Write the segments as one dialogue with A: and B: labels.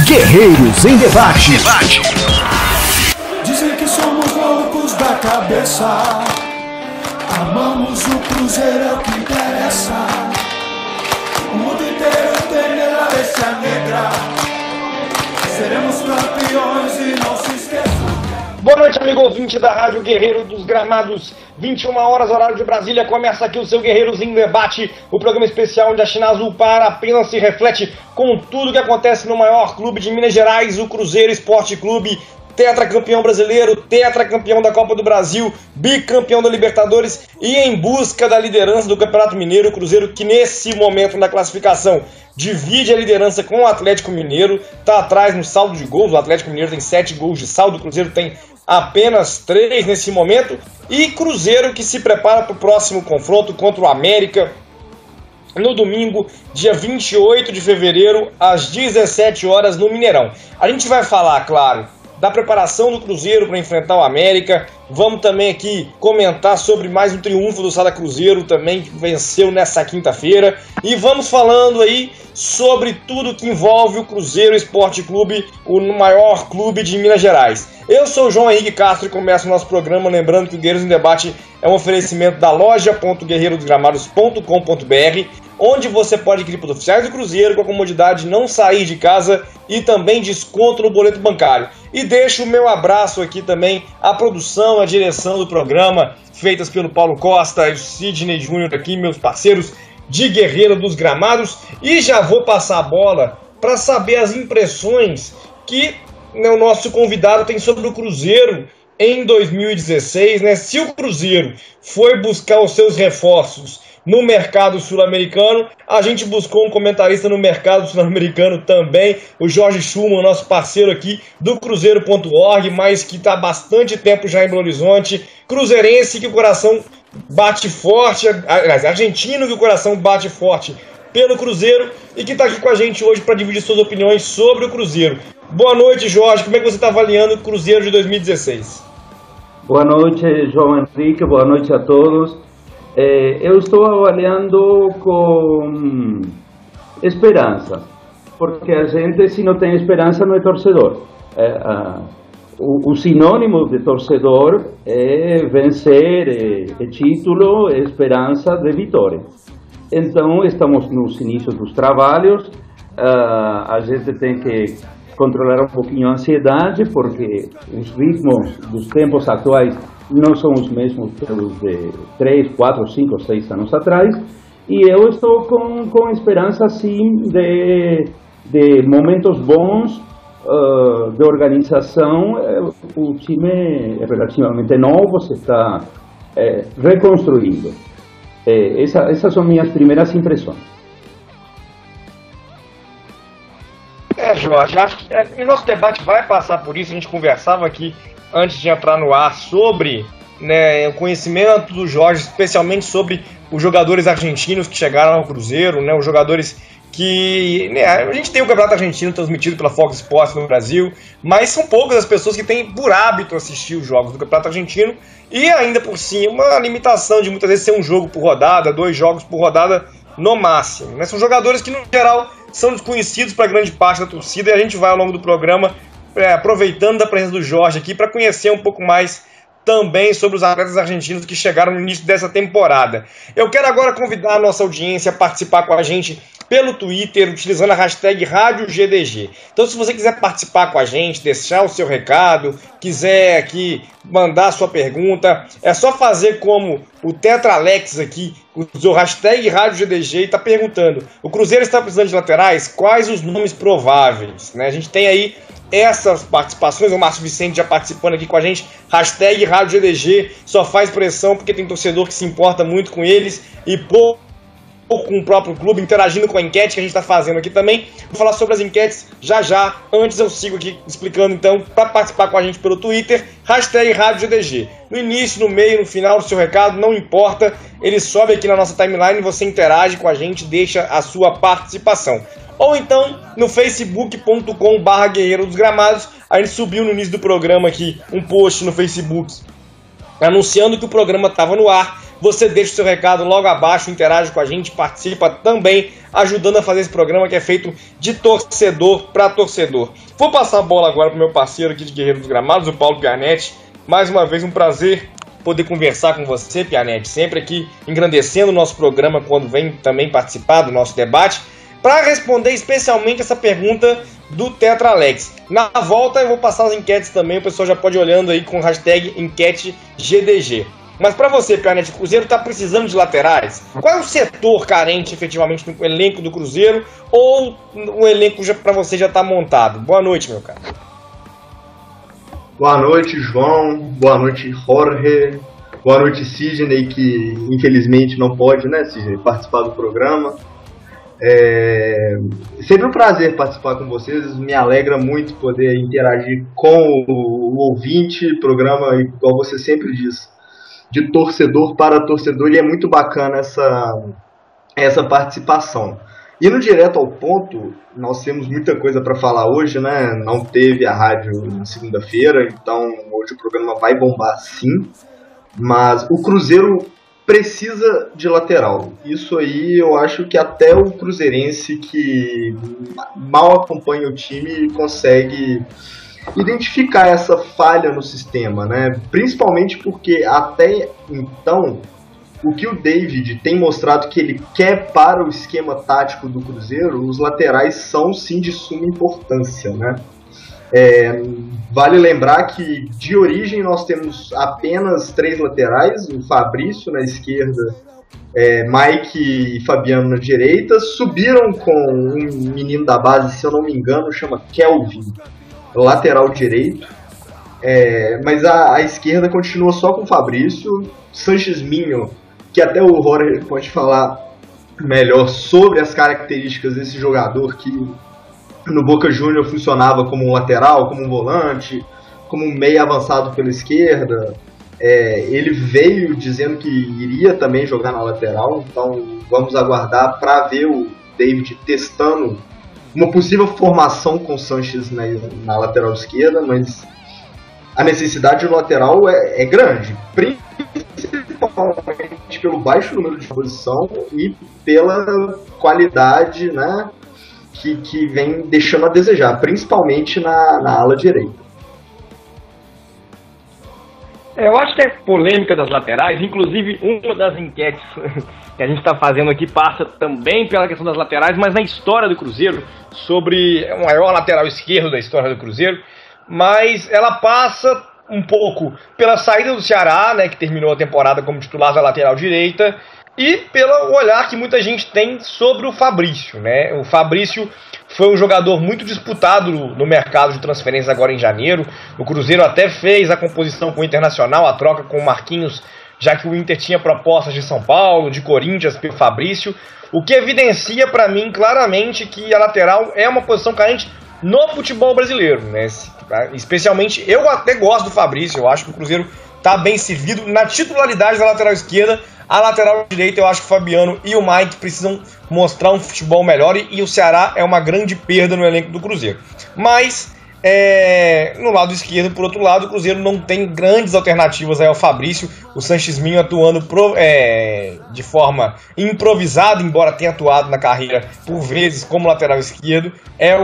A: Guerreiros em Debate.
B: Dizem que somos loucos da cabeça. Amamos o Cruzeiro, é o que interessa. O mundo inteiro tem a bestia negra. Seremos campeões e não se esqueçam.
C: Boa noite, amigo ouvinte da Rádio Guerreiro dos Gramados. 21 horas, horário de Brasília. Começa aqui o seu Guerreiros em Debate, o programa especial onde a China Azul para apenas se reflete com tudo que acontece no maior clube de Minas Gerais, o Cruzeiro Esporte Clube. Tetracampeão brasileiro, tetracampeão da Copa do Brasil, bicampeão da Libertadores e em busca da liderança do Campeonato Mineiro. O Cruzeiro, que nesse momento na classificação divide a liderança com o Atlético Mineiro, está atrás no saldo de gols. O Atlético Mineiro tem 7 gols de saldo, o Cruzeiro tem apenas 3 nesse momento. E Cruzeiro que se prepara para o próximo confronto contra o América no domingo, dia 28 de fevereiro, às 17 horas no Mineirão. A gente vai falar, claro, da preparação do Cruzeiro para enfrentar o América. Vamos também aqui comentar sobre mais um triunfo do Sada Cruzeiro também, que venceu nessa quinta-feira. E vamos falando aí sobre tudo que envolve o Cruzeiro Esporte Clube, o maior clube de Minas Gerais. Eu sou o João Henrique Castro e começo o nosso programa lembrando que o Guerreiros em Debate é um oferecimento da loja.guerreirodosgramados.com.br, onde você pode adquirir produtos oficiais do Cruzeiro com a comodidade de não sair de casa e também desconto no boleto bancário. E deixo o meu abraço aqui também à produção, à direção do programa, feitas pelo Paulo Costa e o Sidney Júnior aqui, meus parceiros de Guerreiro dos Gramados. E já vou passar a bola para saber as impressões que o nosso convidado tem sobre o Cruzeiro em 2016, né? Se o Cruzeiro foi buscar os seus reforços no mercado sul-americano, a gente buscou um comentarista no mercado sul-americano também, o Jorge Schumann, nosso parceiro aqui do Cruzeiro.org, mas que está há bastante tempo já em Belo Horizonte, cruzeirense que o coração bate forte, aliás, argentino que o coração bate forte pelo Cruzeiro e que está aqui com a gente hoje para dividir suas opiniões sobre o Cruzeiro. Boa noite, Jorge, como é que você está avaliando o Cruzeiro de 2016?
D: Boa noite, João Henrique, boa noite a todos. Eu estou avaliando com esperança, porque a gente, se não tem esperança, não é torcedor. O sinônimo de torcedor é vencer, é título, é esperança de vitória. Então, estamos nos inícios dos trabalhos, a gente tem que controlar um pouquinho a ansiedade, porque os ritmos dos tempos atuais não são os mesmos que os de 3, 4, 5, 6 anos atrás, e eu estou com esperança, sim, de momentos bons de organização. O time é relativamente novo, se está reconstruindo. Essas são minhas primeiras impressões.
C: Jorge, acho que o nosso debate vai passar por isso. A gente conversava aqui antes de entrar no ar sobre, né, o conhecimento do Jorge, especialmente sobre os jogadores argentinos que chegaram ao Cruzeiro, né, os jogadores que, né, a gente tem o Campeonato Argentino transmitido pela Fox Sports no Brasil, mas são poucas as pessoas que têm por hábito assistir os jogos do Campeonato Argentino e ainda por cima uma limitação de muitas vezes ser um jogo por rodada, 2 jogos por rodada no máximo, né? São jogadores que no geral são desconhecidos para grande parte da torcida e a gente vai ao longo do programa aproveitando da presença do Jorge aqui para conhecer um pouco mais também sobre os atletas argentinos que chegaram no início dessa temporada. Eu quero agora convidar a nossa audiência a participar com a gente pelo Twitter, utilizando a hashtag RádioGDG. Então, se você quiser participar com a gente, deixar o seu recado, quiser aqui mandar a sua pergunta, é só fazer como o Tetralex aqui, usou hashtag RádioGDG e está perguntando: o Cruzeiro está precisando de laterais? Quais os nomes prováveis? Né? A gente tem aí essas participações, o Márcio Vicente já participando aqui com a gente, hashtag RádioGDG, só faz pressão porque tem torcedor que se importa muito com eles e pouco com o próprio clube, interagindo com a enquete que a gente está fazendo aqui também. Vou falar sobre as enquetes já. Antes eu sigo aqui explicando, então, para participar com a gente pelo Twitter, hashtag RádioGDG. No início, no meio, no final do seu recado, não importa, ele sobe aqui na nossa timeline, você interage com a gente, deixa a sua participação. Ou então no facebook.com/Guerreiro dos Gramados. A gente subiu no início do programa aqui um post no Facebook anunciando que o programa estava no ar. você deixa o seu recado logo abaixo, interage com a gente, participa também, ajudando a fazer esse programa que é feito de torcedor para torcedor. Vou passar a bola agora para o meu parceiro aqui de Guerreiro dos Gramados, o Paulo Pianetti. Mais uma vez um prazer poder conversar com você, Pianetti, sempre aqui engrandecendo o nosso programa quando vem também participar do nosso debate, para responder especialmente essa pergunta do Tetra Alex. Na volta eu vou passar as enquetes também, o pessoal já pode ir olhando aí com o hashtag enquete GDG. Mas para você, Pianetti, o Cruzeiro está precisando de laterais? Qual é o setor carente efetivamente no elenco do Cruzeiro, ou o elenco para você já está montado? Boa noite, meu cara.
E: Boa noite, João. Boa noite, Jorge. Boa noite, Sidney, que infelizmente não pode, né, Sidney, participar do programa. Sempre um prazer participar com vocês, me alegra muito poder interagir com o ouvinte, programa, igual você sempre diz, de torcedor para torcedor, e é muito bacana essa participação. Indo direto ao ponto, nós temos muita coisa para falar hoje, né? Não teve a rádio na segunda-feira, então hoje o programa vai bombar sim, mas o Cruzeiro precisa de lateral. Isso aí eu acho que até o cruzeirense que mal acompanha o time consegue identificar essa falha no sistema, né? Principalmente porque até então o que o David tem mostrado que ele quer para o esquema tático do Cruzeiro, os laterais são sim de suma importância, né? Vale lembrar que de origem nós temos apenas 3 laterais, o Fabrício na esquerda, Mike e Fabiano na direita, subiram com um menino da base, se eu não me engano, chama Kelvin, lateral direito, mas a esquerda continua só com o Fabrício, Sanches Minho, que até o Jorge pode falar melhor sobre as características desse jogador que no Boca Júnior funcionava como um lateral, como um volante, como um meio avançado pela esquerda. Ele veio dizendo que iria também jogar na lateral, então vamos aguardar para ver o David testando uma possível formação com o Sanches na lateral esquerda, mas a necessidade do lateral é grande, principalmente pelo baixo número de posição e pela qualidade, né, que vem deixando a desejar, principalmente na ala direita.
C: Eu acho que é polêmica das laterais, inclusive uma das enquetes que a gente está fazendo aqui passa também pela questão das laterais, mas na história do Cruzeiro, sobre o maior lateral esquerdo da história do Cruzeiro, mas ela passa um pouco pela saída do Ceará, né, que terminou a temporada como titular da lateral direita, e pelo olhar que muita gente tem sobre o Fabrício, né? O Fabrício foi um jogador muito disputado no mercado de transferências agora em janeiro. O Cruzeiro até fez a composição com o Internacional, a troca com o Marquinhos, já que o Inter tinha propostas de São Paulo, de Corinthians, pelo Fabrício, o que evidencia para mim claramente que a lateral é uma posição carente no futebol brasileiro, né? Especialmente, eu até gosto do Fabrício, eu acho que o Cruzeiro está bem servido na titularidade da lateral esquerda. A lateral direita, eu acho que o Fabiano e o Mike precisam mostrar um futebol melhor, e o Ceará é uma grande perda no elenco do Cruzeiro. Mas, no lado esquerdo, por outro lado, o Cruzeiro não tem grandes alternativas aí ao Fabrício. O Sanches Minho atuando de forma improvisada, embora tenha atuado na carreira por vezes como lateral esquerdo,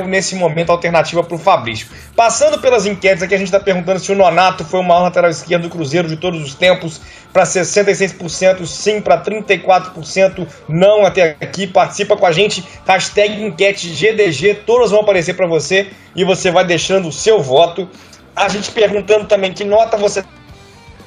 C: nesse momento a alternativa para o Fabrício. Passando pelas enquetes aqui, a gente está perguntando se o Nonato foi o maior lateral esquerdo do Cruzeiro de todos os tempos. Para 66% sim, para 34% não até aqui. Participa com a gente, hashtag enquete GDG, todas vão aparecer para você e você vai deixando o seu voto. A gente perguntando também que nota você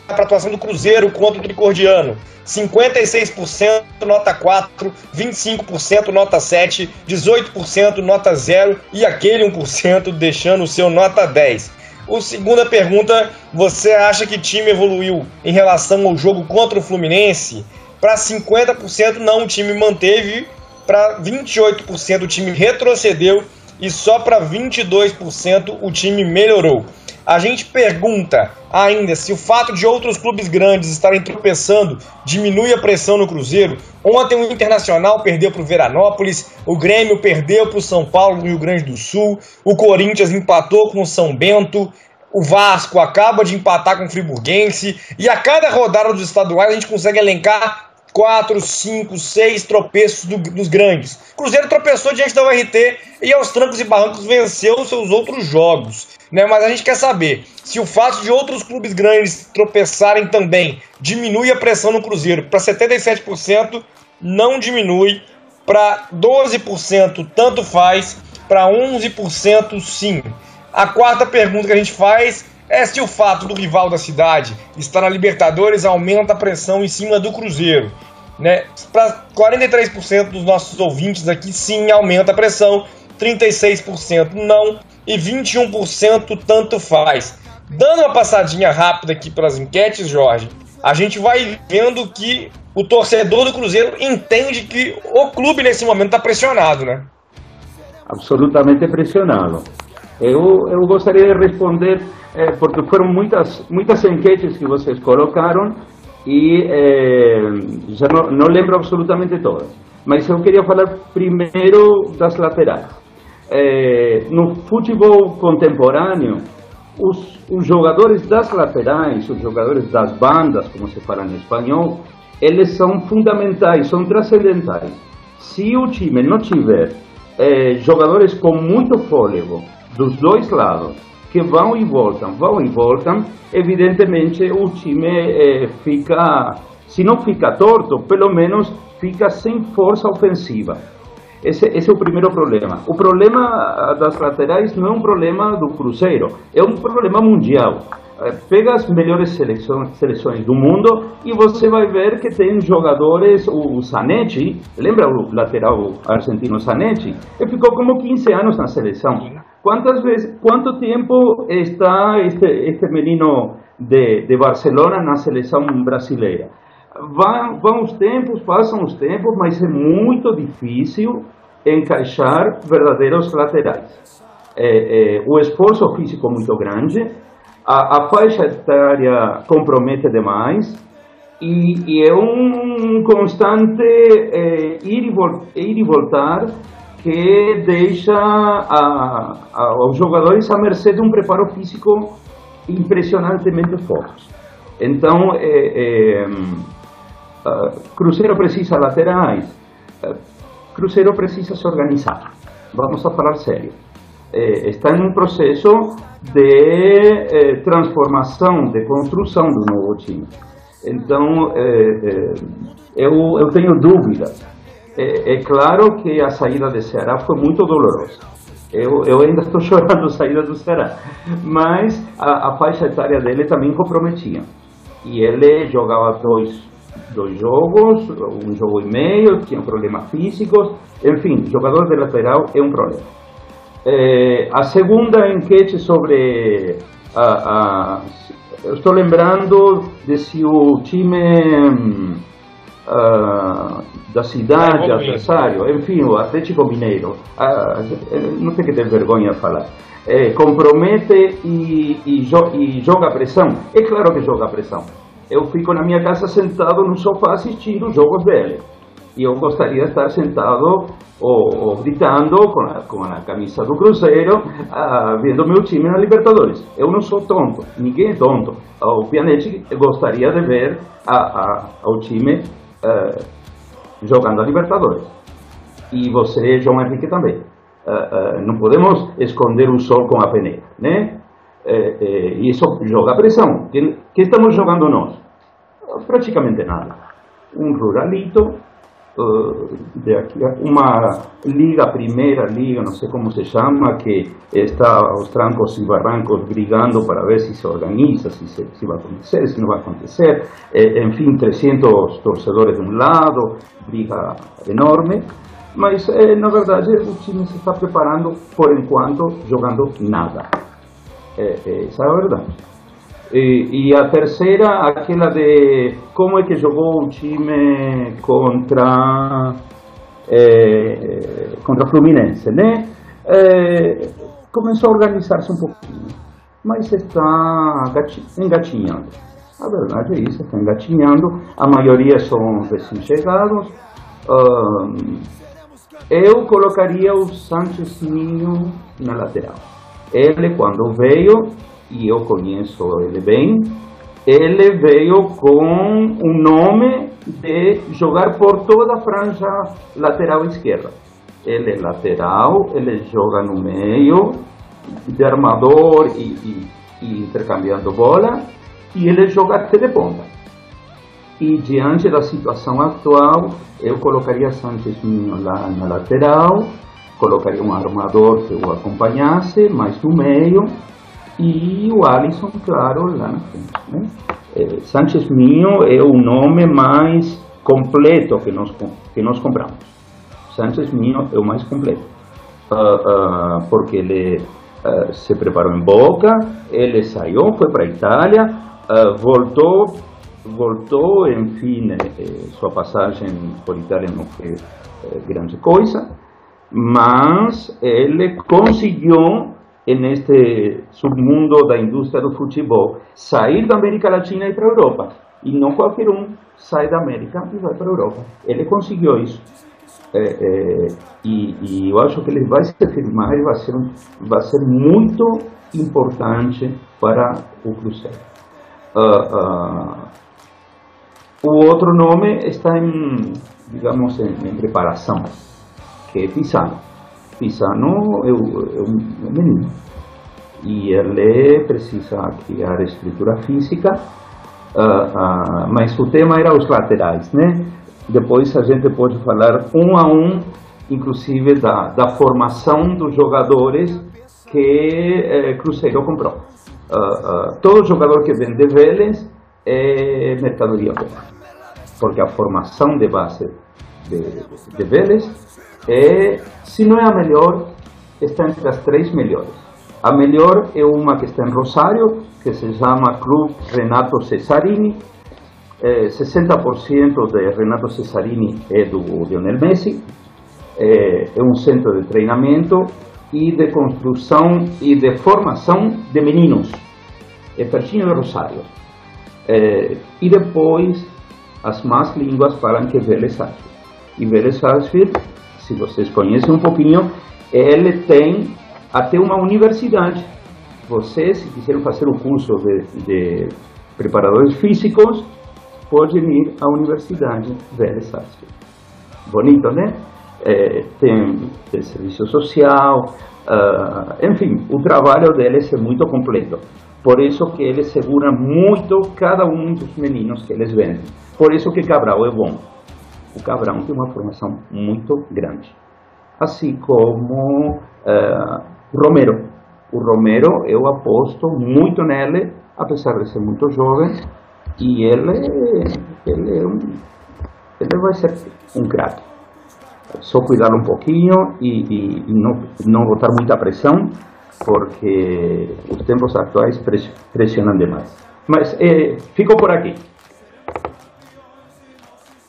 C: para a atuação do Cruzeiro contra o Tricordiano. 56% nota 4, 25% nota 7, 18% nota 0 e aquele 1% deixando o seu nota 10. A segunda pergunta, você acha que o time evoluiu em relação ao jogo contra o Fluminense? Para 50% não, o time manteve, para 28% o time retrocedeu e só para 22% o time melhorou. A gente pergunta ainda se o fato de outros clubes grandes estarem tropeçando diminui a pressão no Cruzeiro. Ontem o Internacional perdeu para o Veranópolis, o Grêmio perdeu para o São Paulo no Rio Grande do Sul, o Corinthians empatou com o São Bento. o Vasco acaba de empatar com o Friburguense, e a cada rodada dos estaduais a gente consegue elencar 4, 5, 6 tropeços dos grandes. Cruzeiro tropeçou diante da URT e aos trancos e barrancos venceu os seus outros jogos, né? Mas a gente quer saber se o fato de outros clubes grandes tropeçarem também diminui a pressão no Cruzeiro para 77%, não diminui, para 12% tanto faz, para 11% sim. A quarta pergunta que a gente faz é se o fato do rival da cidade estar na Libertadores aumenta a pressão em cima do Cruzeiro, né? Para 43% dos nossos ouvintes aqui, sim, aumenta a pressão, 36% não e 21% tanto faz. Dando uma passadinha rápida aqui pelas enquetes, Jorge, a gente vai vendo que o torcedor do Cruzeiro entende que o clube nesse momento está pressionado, né?
D: Absolutamente pressionado. Eu gostaria de responder, porque foram muitas enquetes que vocês colocaram e já não lembro absolutamente todas. Mas eu queria falar primeiro das laterais. No futebol contemporâneo, os jogadores das laterais, os jogadores das bandas, como se fala em espanhol, eles são fundamentais, são transcendentais. Se o time não tiver jogadores com muito fôlego dos dois lados, que vão e voltam, evidentemente o time fica, se não fica torto, pelo menos fica sem força ofensiva. Esse é o primeiro problema. O problema das laterais não é um problema do Cruzeiro, é um problema mundial. Pega as melhores seleções do mundo e você vai ver que tem jogadores, o Zanetti, lembra o lateral argentino Zanetti? Ele ficou como 15 anos na seleção. Quanto tempo está este menino de Barcelona na seleção brasileira? Vão os tempos, passam os tempos, mas é muito difícil encaixar verdadeiros laterais. O esforço físico é muito grande, a faixa etária compromete demais e é um constante ir e voltar que deixa os jogadores à mercê de um preparo físico impressionantemente forte. Então, Cruzeiro precisa laterais, Cruzeiro precisa se organizar, vamos a falar sério. Está em um processo de transformação, de construção do novo time. Então, eu tenho dúvidas. É claro que a saída de Ceará foi muito dolorosa. Eu ainda estou chorando a saída do Ceará. Mas a faixa etária dele também comprometia. E ele jogava dois jogos, um jogo e meio, tinha problemas físicos. Enfim, jogador de lateral é um problema. A segunda enquete sobre eu estou lembrando de se o time da cidade, adversário, enfim, o Atlético Mineiro, não tem que ter vergonha de falar, compromete e joga pressão. É claro que joga pressão. Eu fico na minha casa sentado no sofá assistindo os jogos dele. E eu gostaria de estar sentado ou gritando com a camisa do Cruzeiro, vendo meu time na Libertadores. Eu não sou tonto, ninguém é tonto. O Pianetti gostaria de ver o time jogando a Libertadores. E você, João Henrique, também. Não podemos esconder o sol com a peneira, né? E isso joga pressão. Que estamos jogando nós? Praticamente nada. Um ruralito, uma liga, primeira liga, não sei como se chama, que está aos trancos e barrancos brigando para ver se se organiza, se vai acontecer, se não vai acontecer. Enfim, 300 torcedores de um lado, briga enorme. Mas, na verdade, o time se está preparando, por enquanto, jogando nada. Essa é a verdade. E a terceira, aquela de como é que jogou o time contra Fluminense, né? Começou a organizar-se um pouquinho, mas está engatinhando. A verdade é isso, está engatinhando. A maioria são recém-chegados. Eu colocaria o Sánchez Ninho na lateral. Ele, quando veio, e eu conheço ele bem, ele veio com um nome de jogar por toda a franja lateral esquerda. Ele é lateral, ele joga no meio, de armador e intercambiando bola, e ele joga até de ponta. E diante da situação atual, eu colocaria Sánchez Minho lá na lateral, colocaria um armador que o acompanhasse, mais no meio, e o Alisson, claro, lá na frente, né? Sánchez Minho é o nome mais completo que nós compramos. Sánchez Minho é o mais completo, porque ele se preparou em Boca, ele saiu, foi para a Itália, voltou, enfim, sua passagem por Itália não foi grande coisa, mas ele conseguiu, neste submundo da indústria do futebol, sair da América Latina e ir para a Europa. E não qualquer um sai da América e vai para a Europa. Ele conseguiu isso. E eu acho que ele vai se firmar e vai ser muito importante para o Cruzeiro. O outro nome está em preparação, que é Pisano. Pisano é um menino e ele precisa criar estrutura física, mas o tema era os laterais, né? Depois a gente pode falar um a um, inclusive da formação dos jogadores que Cruzeiro comprou. Todo jogador que vem de Vélez é mercadoria boa, porque a formação de base de Vélez se não é a melhor, está entre as 3 melhores. A melhor é uma que está em Rosário, que se chama Clube Renato Cesarini. 60% de Renato Cesarini é do Lionel Messi. É um centro de treinamento e de construção e de formação de meninos. É pertinho de Rosário. E depois, as más línguas falam que Vélez Sarsfield. E Vélez Sarsfield, se vocês conhecem um pouquinho, ele tem até uma universidade. Vocês, se quiserem fazer o curso de preparadores físicos, podem ir à Universidade Vélez Sarsfield. Bonito, né? Tem serviço social, enfim, o trabalho deles é muito completo. Por isso que eles seguram muito cada um dos meninos que eles vendem. Por isso que Cabral é bom. O Cabral tem uma formação muito grande. Assim como Romero. O Romero, eu aposto muito nele, apesar de ser muito jovem, e ele vai ser um craque. Só cuidar um pouquinho e não botar muita pressão, porque os tempos atuais pressionam demais. Mas fico por aqui.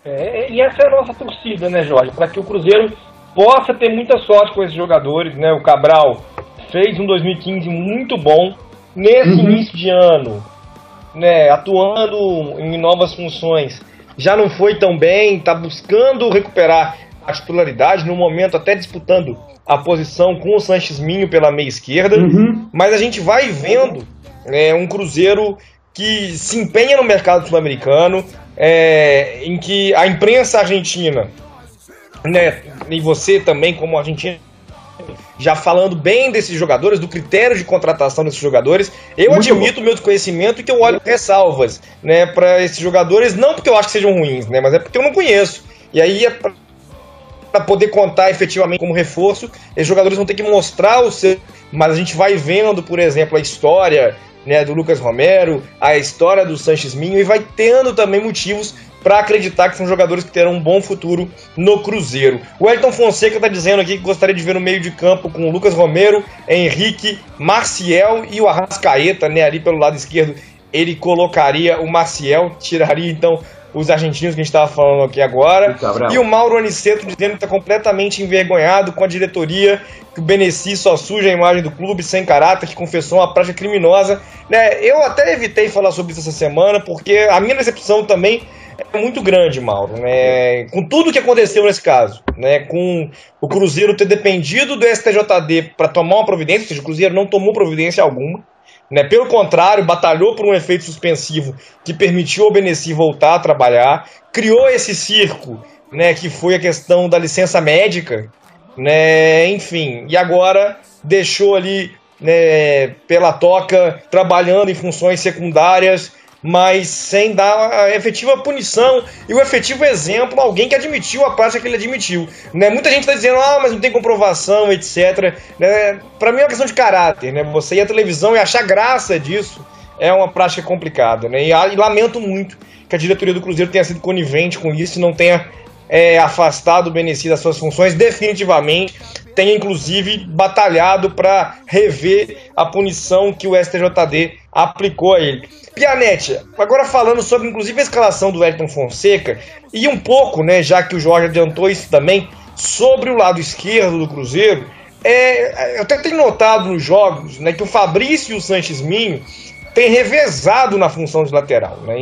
C: E essa é a nossa torcida, né, Jorge? Para que o Cruzeiro possa ter muita sorte com esses jogadores, né? O Cabral fez um 2015 muito bom nesse início de ano, né? Atuando em novas funções. Já não foi tão bem, está buscando recuperar a titularidade, no momento até disputando a posição com o Sánchez Minho pela meia esquerda, mas a gente vai vendo um Cruzeiro que se empenha no mercado sul-americano, em que a imprensa argentina, né, e você também como argentino, já falando bem desses jogadores, do critério de contratação desses jogadores, eu admito o meu desconhecimento e que eu olho ressalvas, né, para esses jogadores, não porque eu acho que sejam ruins, né, mas é porque eu não conheço. E aí para poder contar efetivamente como reforço, esses jogadores vão ter que mostrar o seu. Mas a gente vai vendo, por exemplo, a história, né, do Lucas Romero, a história do Sánchez Minho, e vai tendo também motivos para acreditar que são jogadores que terão um bom futuro no Cruzeiro. O Wellington Fonseca está dizendo aqui que gostaria de ver no meio de campo com o Lucas Romero, Henrique, Maciel e o Arrascaeta, né, ali pelo lado esquerdo. Ele colocaria o Maciel, tiraria então os argentinos que a gente estava falando aqui agora. E o Mauro Aniceto dizendo que está completamente envergonhado com a diretoria, que o Beneci só suja a imagem do clube, sem caráter, que confessou uma prática criminosa. Né, eu até evitei falar sobre isso essa semana, porque a minha decepção também é muito grande, Mauro, né, com tudo que aconteceu nesse caso, né, com o Cruzeiro ter dependido do STJD para tomar uma providência, ou seja, o Cruzeiro não tomou providência alguma, né? Pelo contrário, batalhou por um efeito suspensivo que permitiu ao Benessi voltar a trabalhar, criou esse circo, né, que foi a questão da licença médica, né, enfim, e agora deixou ali, né, pela toca, trabalhando em funções secundárias, mas sem dar a efetiva punição e o efetivo exemplo, alguém que admitiu a prática que ele admitiu, né? Muita gente está dizendo, mas não tem comprovação, etc. Né? Para mim é uma questão de caráter, né? Você ir à televisão e achar graça disso é uma prática complicada, né? E lamento muito que a diretoria do Cruzeiro tenha sido conivente com isso e não tenha afastado o Benessi das suas funções definitivamente, tenha inclusive batalhado para rever a punição que o STJD aplicou a ele. Pianetti, agora falando sobre inclusive a escalação do Wellington Fonseca e um pouco, né, já que o Jorge adiantou isso também, sobre o lado esquerdo do Cruzeiro, eu até tenho notado nos jogos, né, que o Fabrício e o Sanches Minho têm revezado na função de lateral, né,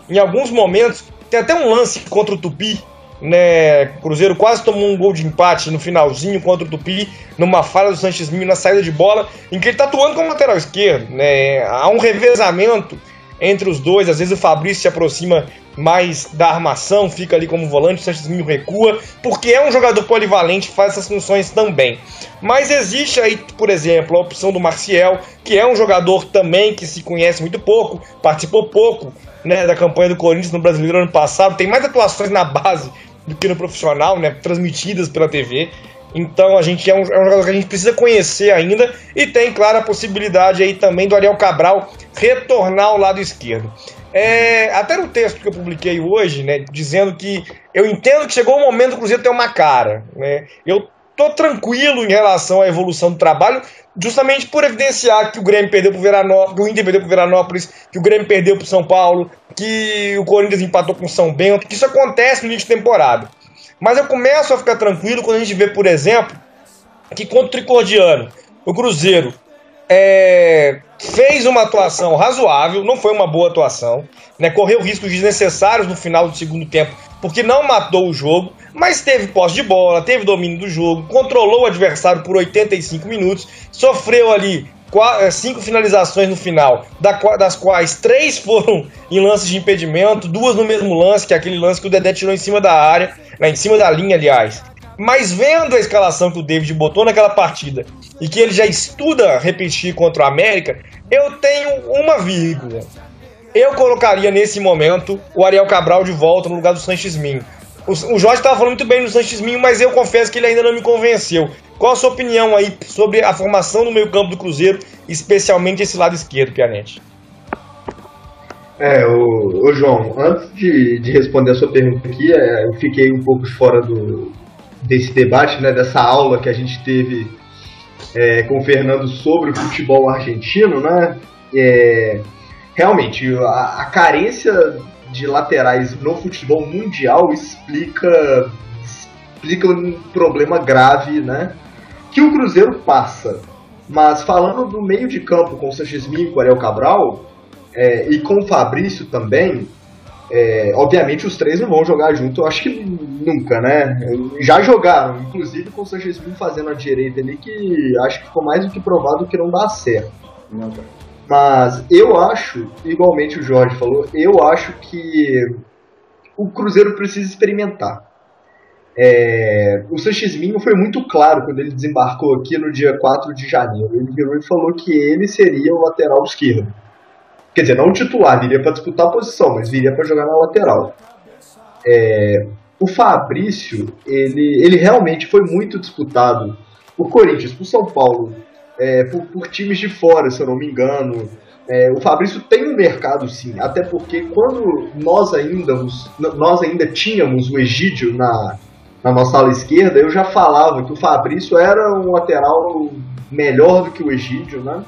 C: em alguns momentos. Tem até um lance contra o Tupi, né? O Cruzeiro quase tomou um gol de empate no finalzinho contra o Tupi, numa falha do Sanches Minho na saída de bola, em que ele está atuando como lateral esquerdo, né? Há um revezamento entre os dois, às vezes o Fabrício se aproxima mais da armação, fica ali como volante, o Sanches Minho recua, porque é um jogador polivalente, faz essas funções também. Mas existe aí, por exemplo, a opção do Marciel, que é um jogador também que se conhece muito pouco, participou pouco, né, da campanha do Corinthians no Brasileiro ano passado, tem mais atuações na base do que no profissional, né, transmitidas pela TV. Então a gente é um jogador que a gente precisa conhecer ainda, e tem, claro, a possibilidade aí também do Ariel Cabral retornar ao lado esquerdo. Até no texto que eu publiquei hoje, né, dizendo que eu entendo que chegou o momento do Cruzeiro ter uma cara, né, eu tô tranquilo em relação à evolução do trabalho, justamente por evidenciar que o Grêmio perdeu pro Veranópolis, que o Inter perdeu pro Veranópolis, que o Grêmio perdeu pro São Paulo, que o Corinthians empatou com o São Bento, que isso acontece no início de temporada. Mas eu começo a ficar tranquilo quando a gente vê, por exemplo, que contra o Tricordiano, o Cruzeiro fez uma atuação razoável, não foi uma boa atuação, né, correu riscos desnecessários no final do segundo tempo, porque não matou o jogo, mas teve posse de bola, teve domínio do jogo, controlou o adversário por 85 minutos, sofreu ali 5 finalizações no final, das quais 3 foram em lances de impedimento, 2 no mesmo lance, que é aquele lance que o Dedé tirou em cima da área, né, em cima da linha, aliás. Mas vendo a escalação que o David botou naquela partida e que ele já estuda repetir contra o América, eu tenho uma vírgula. Eu colocaria nesse momento o Ariel Cabral de volta no lugar do Sanches Minho. O Jorge estava falando muito bem do Sanches Minho, mas eu confesso que ele ainda não me convenceu. Qual a sua opinião aí sobre a formação do meio-campo do Cruzeiro, especialmente esse lado esquerdo, Pianetti?
E: João, antes de responder a sua pergunta aqui, eu fiquei um pouco fora desse debate, né, dessa aula que a gente teve com o Fernando sobre o futebol argentino, né? Realmente, a carência de laterais no futebol mundial explica um problema grave, né, que o Cruzeiro passa. Mas falando do meio de campo com o Sanches Minho e com o Ariel Cabral, e com o Fabrício também, obviamente os três não vão jogar junto, eu acho que nunca, né? Já jogaram, inclusive com o Sanches Minho fazendo a direita ali, que acho que ficou mais do que provado que não dá certo. Mas eu acho, igualmente o Jorge falou, eu acho que o Cruzeiro precisa experimentar. O Sanches Minho foi muito claro quando ele desembarcou aqui no dia 4 de janeiro. Ele virou e falou que ele seria o lateral esquerdo. Quer dizer, não o titular, viria para disputar a posição, mas viria para jogar na lateral. O Fabrício, ele realmente foi muito disputado por Corinthians, por São Paulo, por times de fora, se eu não me engano. O Fabrício tem um mercado, sim, até porque quando nós ainda tínhamos o Egídio na nossa ala esquerda, eu já falava que o Fabrício era um lateral melhor do que o Egídio, né?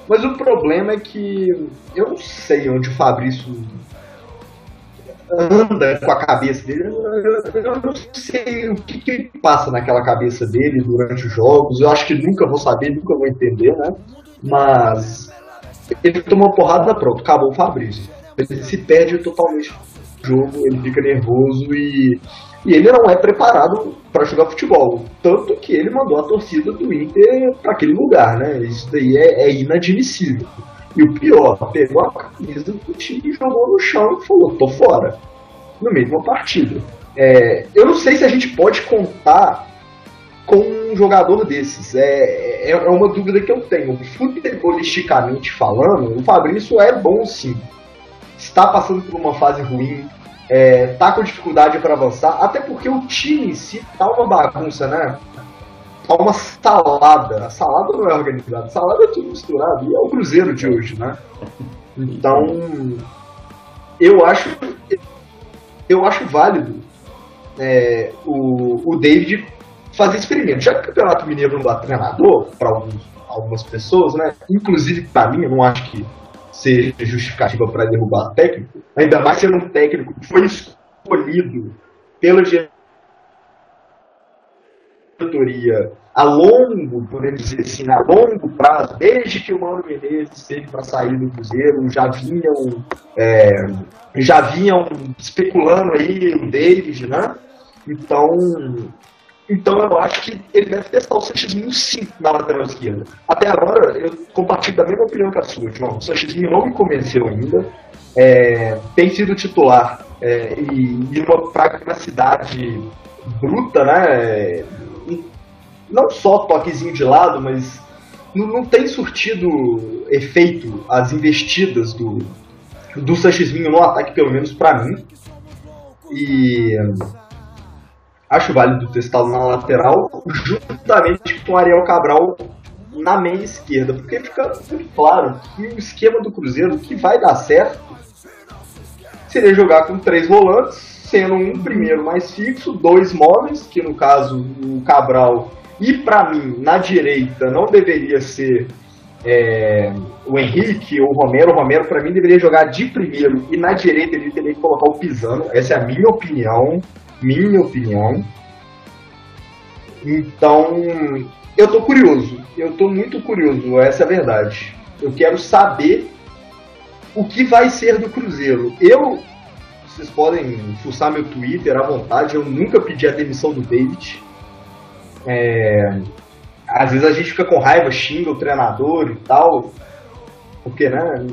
E: Mas o problema é que eu não sei onde o Fabrício anda com a cabeça dele. Eu não sei o que passa naquela cabeça dele durante os jogos. Eu acho que nunca vou saber, nunca vou entender, né? Mas ele tomou uma porrada, pronto, acabou o Fabrício. Ele se perde totalmente no jogo, ele fica nervoso e E ele não é preparado para jogar futebol. Tanto que ele mandou a torcida do Inter para aquele lugar, né? Isso daí é inadmissível. E o pior, pegou a camisa do time, jogou no chão e falou, tô fora. No meio de uma partida. Eu não sei se a gente pode contar com um jogador desses. É uma dúvida que eu tenho. Futebolisticamente falando, o Fabrício é bom sim. Está passando por uma fase ruim. Tá com dificuldade para avançar, até porque o time em si tá uma bagunça, né? Tá uma salada. A salada não é organizada, a salada é tudo misturado, e é o Cruzeiro de hoje, né? Então, eu acho válido o David fazer experimento. Já que o Campeonato Mineiro não dá treinador para algumas pessoas, né? Inclusive para mim, eu não acho que seja justificativa para derrubar técnico, ainda mais sendo um técnico que foi escolhido pela diretoria a longo, podemos dizer assim, a longo prazo, desde que o Mano Menezes esteve para sair do Cruzeiro, já vinham especulando aí o David, né? Então eu acho que ele deve testar o Sanchezinho sim na lateral esquerda. Até agora, eu compartilho da mesma opinião que a sua, João. O Sanchezinho não me convenceu ainda. Tem sido titular e uma praticidade bruta, né? Não só toquezinho de lado, mas não tem surtido efeito as investidas do Sanchezinho no ataque, pelo menos para mim. E acho válido testá-lo na lateral, juntamente com o Ariel Cabral na meia esquerda, porque fica muito claro que o esquema do Cruzeiro, que vai dar certo, seria jogar com 3 volantes, sendo um primeiro mais fixo, 2 móveis, que no caso o Cabral, e para mim, na direita, não deveria ser o Henrique ou o Romero. O Romero, para mim, deveria jogar de primeiro, e na direita ele teria que colocar o Pisano. Essa é a minha opinião. Então, eu tô curioso, eu tô muito curioso, essa é a verdade. Eu quero saber o que vai ser do Cruzeiro. Vocês podem fuçar meu Twitter à vontade, eu nunca pedi a demissão do David. Às vezes a gente fica com raiva, xinga o treinador e tal, porque, né,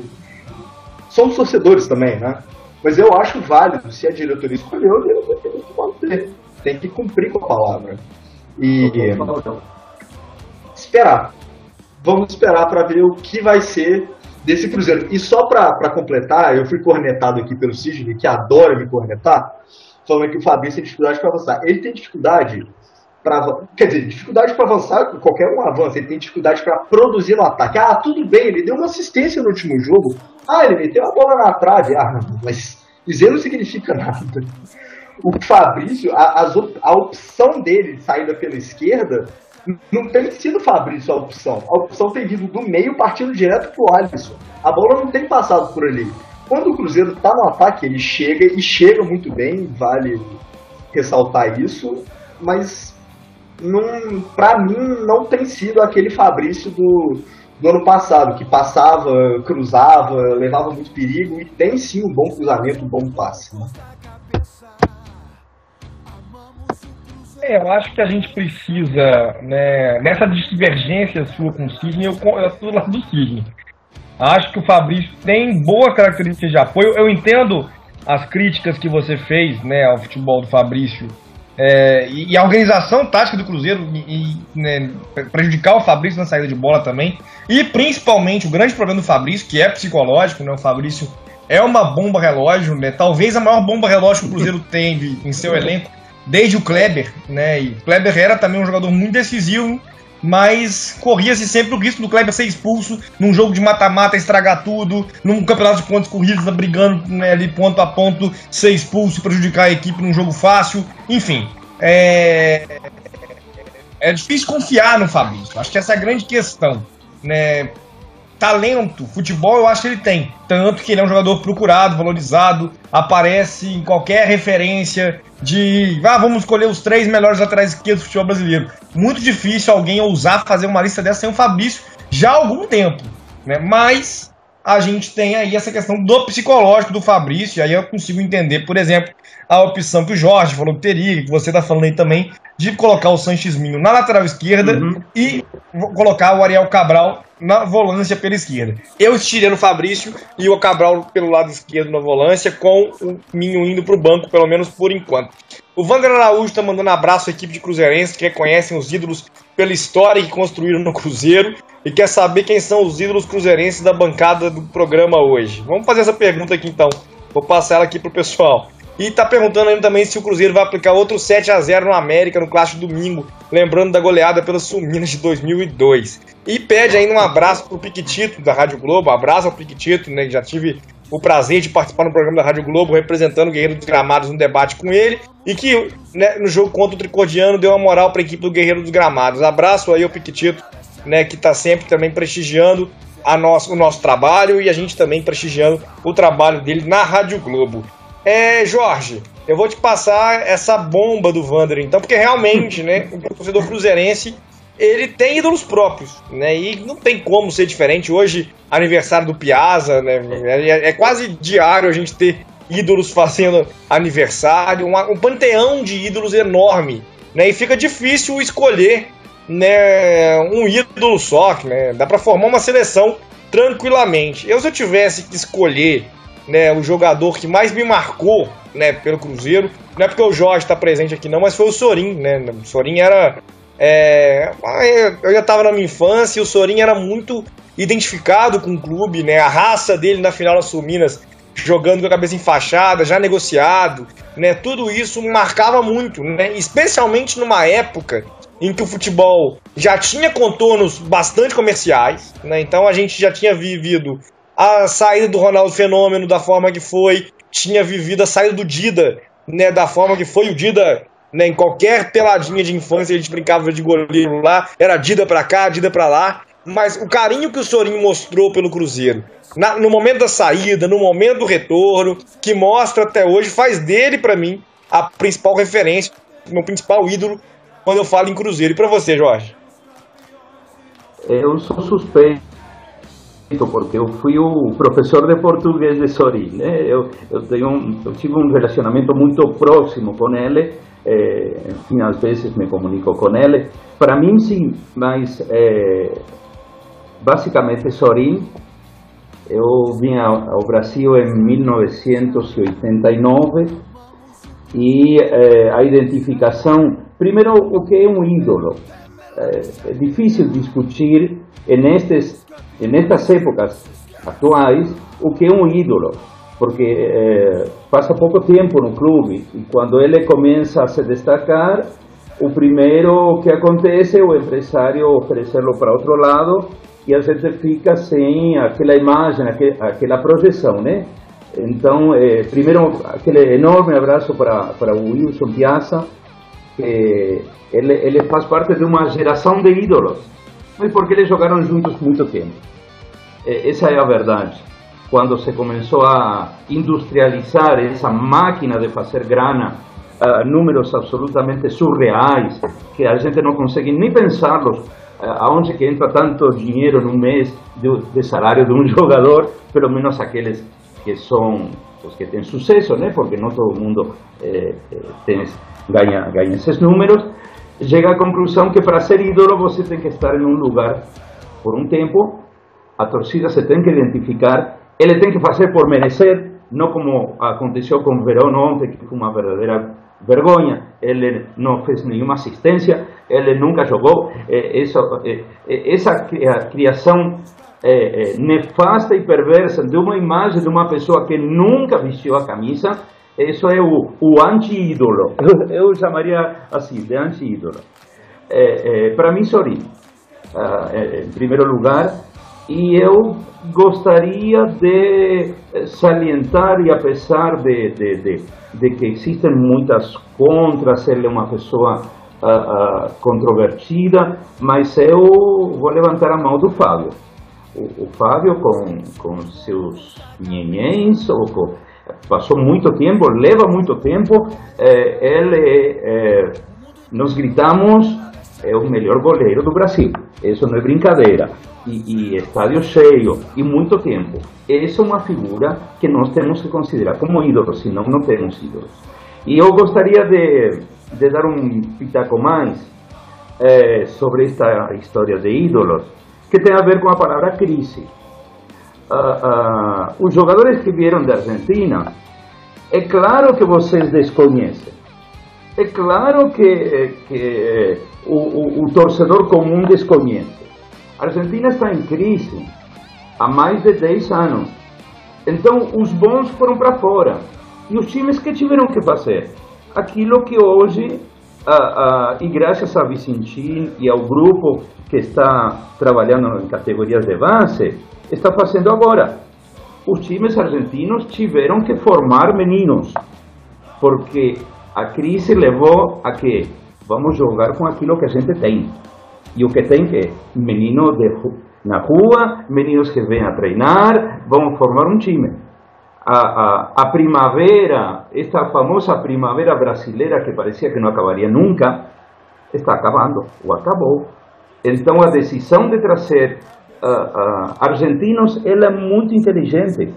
E: somos torcedores também, né? Mas eu acho válido, se a diretoria escolheu, ele tem que manter, tem que cumprir com a palavra. E esperar. Vamos esperar para ver o que vai ser desse Cruzeiro. E só para completar, eu fui cornetado aqui pelo Sidney, que adora me cornetar, falando que o Fabrício tem dificuldade para avançar. Ele tem dificuldade dificuldade para avançar, qualquer um avança, ele tem dificuldade para produzir no ataque. Tudo bem, ele deu uma assistência no último jogo. Ele meteu a bola na trave. Mas isso não significa nada. O Fabrício, a opção dele de saída pela esquerda, não tem sido o Fabrício a opção. A opção tem vindo do meio, partindo direto pro Alisson. A bola não tem passado por ali. Quando o Cruzeiro está no ataque, ele chega, e chega muito bem, vale ressaltar isso, mas para mim não tem sido aquele Fabrício do ano passado, que passava, cruzava, levava muito perigo, e tem sim um bom cruzamento, um bom passe, né?
C: Eu acho que a gente precisa, né, nessa divergência sua com o Sidney, eu estou do lado do Sidney. Acho que o Fabrício tem boas características de apoio. Eu entendo as críticas que você fez, né, ao futebol do Fabrício, e a organização tática do Cruzeiro, né, prejudicar o Fabrício na saída de bola também, e principalmente o grande problema do Fabrício, que é psicológico, né, o Fabrício é uma bomba relógio, né, talvez a maior bomba relógio que o Cruzeiro tem em seu elenco desde o Kleber, né, e Kleber era também um jogador muito decisivo, mas corria-se sempre o risco do Kleber ser expulso num jogo de mata-mata, estragar tudo, num campeonato de pontos corridos, brigando, né, ali ponto a ponto, ser expulso, prejudicar a equipe num jogo fácil, enfim. É difícil confiar no Fabrício, acho que essa é a grande questão, né? Talento, futebol, eu acho que ele tem, tanto que ele é um jogador procurado, valorizado, aparece em qualquer referência de vamos escolher os 3 melhores laterais esquerdos do futebol brasileiro. Muito difícil alguém ousar fazer uma lista dessa sem o Fabrício já há algum tempo, né? Mas a gente tem aí essa questão do psicológico do Fabrício, e aí eu consigo entender, por exemplo, a opção que o Jorge falou que teria, que você está falando aí também, de colocar o Sanches Minho na lateral esquerda e colocar o Ariel Cabral na volância pela esquerda. Eu estiria no Fabrício e o Cabral pelo lado esquerdo na volância, com o Minho indo para o banco, pelo menos por enquanto. O Wander Araújo está mandando abraço à equipe de cruzeirenses que reconhecem os ídolos pela história que construíram no Cruzeiro e quer saber quem são os ídolos cruzeirenses da bancada do programa hoje. Vamos fazer essa pergunta aqui então. Vou passar ela aqui pro pessoal. E tá perguntando ainda também se o Cruzeiro vai aplicar outro 7-0 no América no clássico domingo, lembrando da goleada pelas Suminas de 2002. E pede ainda um abraço pro Piquitito da Rádio Globo, um abraço ao Piquitito, né, que já tive o prazer de participar no programa da Rádio Globo, representando o Guerreiro dos Gramados no debate com ele, e que, né, no jogo contra o Tricordiano deu uma moral para a equipe do Guerreiro dos Gramados. Abraço aí ao Piquitito, né, que está sempre também prestigiando o nosso trabalho e a gente também prestigiando o trabalho dele na Rádio Globo. Jorge, eu vou te passar essa bomba do Wander, então, porque realmente, né, o torcedor cruzeirense, ele tem ídolos próprios, né, e não tem como ser diferente. Hoje, aniversário do Piazza, né, é quase diário a gente ter ídolos fazendo aniversário, um panteão de ídolos enorme, né, e fica difícil escolher, né, um ídolo só, né, dá para formar uma seleção tranquilamente. Se eu tivesse que escolher, né, o jogador que mais me marcou, né, pelo Cruzeiro, não é porque o Jorge está presente aqui não, mas foi o Sorin, né, o Sorin era... eu já estava na minha infância e o Sorin era muito identificado com o clube, né, a raça dele na final das Suminas, jogando com a cabeça enfaixada, já negociado, né, tudo isso marcava muito, né, especialmente numa época em que o futebol já tinha contornos bastante comerciais, né, então a gente já tinha vivido a saída do Ronaldo Fenômeno da forma que foi, tinha vivido a saída do Dida, né, da forma que foi. O Dida, né, em qualquer peladinha de infância a gente brincava de goleiro lá, era Dida pra cá, Dida pra lá, mas o carinho que o Sorin mostrou pelo Cruzeiro, no momento da saída, no momento do retorno, que mostra até hoje, faz dele, pra mim, a principal referência, meu principal ídolo quando eu falo em Cruzeiro. E pra você, Jorge?
D: Eu sou suspeito, porque eu fui o professor de português de Sorin, né? Eu tive um relacionamento muito próximo com ele, enfim, às vezes me comunico com ele. Para mim, sim, mas basicamente Sorin, eu vim ao Brasil em 1989 e a identificação, primeiro, o que é um ídolo. É difícil discutir nestas épocas atuais o que é um ídolo, porque passa pouco tempo no clube e quando ele começa a se destacar, o primeiro que acontece é o empresário oferecê-lo para outro lado e a gente fica sem aquela imagem, aquela projeção, né? Então, primeiro, aquele enorme abraço para o Wilson Piazza, que ele faz parte de uma geração de ídolos, mas porque eles jogaram juntos muito tempo. Essa é a verdade. Quando se começou a industrializar essa máquina de fazer grana, números absolutamente surreais, que a gente não consegue nem pensá-los, aonde que entra tanto dinheiro no mês de salário de um jogador, pelo menos aqueles que são os que têm sucesso, né? Porque não todo mundo ganha esses números. Chega à conclusão que para ser ídolo você tem que estar em um lugar por um tempo, a torcida se tem que identificar, ele tem que fazer por merecer, não como aconteceu com o Verón ontem, que foi uma verdadeira vergonha. Ele não fez nenhuma assistência, ele nunca jogou. Essa criação nefasta e perversa de uma imagem de uma pessoa que nunca vestiu a camisa, isso é o anti-ídolo. Eu chamaria assim, de anti-ídolo. Para mim, Sorin, em primeiro lugar, e eu gostaria de salientar, e apesar de que existem muitas contras, ele é uma pessoa controvertida, mas eu vou levantar a mão do Fábio. O Fábio, com seus nhenhens, passou muito tempo, leva muito tempo, nós gritamos é o melhor goleiro do Brasil. Isso não é brincadeira. E estádio cheio, e muito tempo. Essa é uma figura que nós temos que considerar como ídolo, senão não temos ídolos. E eu gostaria de dar um pitaco mais sobre esta história de ídolos, que tem a ver com a palavra crise. Os jogadores que vieram da Argentina, é claro que vocês desconhecem. É claro que o torcedor comum desconhece. A Argentina está em crise há mais de 10 anos. Então, os bons foram para fora. E os times que tiveram que fazer? Aquilo que hoje, e graças a Vicentim e ao grupo que está trabalhando em categorias de base, está fazendo agora. Os times argentinos tiveram que formar meninos, porque a crise levou a que vamos jogar com aquilo que a gente tem. E o que tem que meninos na rua, meninos que vêm a treinar, vão formar um time. A primavera, esta famosa primavera brasileira que parecia que não acabaria nunca, está acabando, ou acabou. Então a decisão de trazer argentinos, ela é muito inteligente,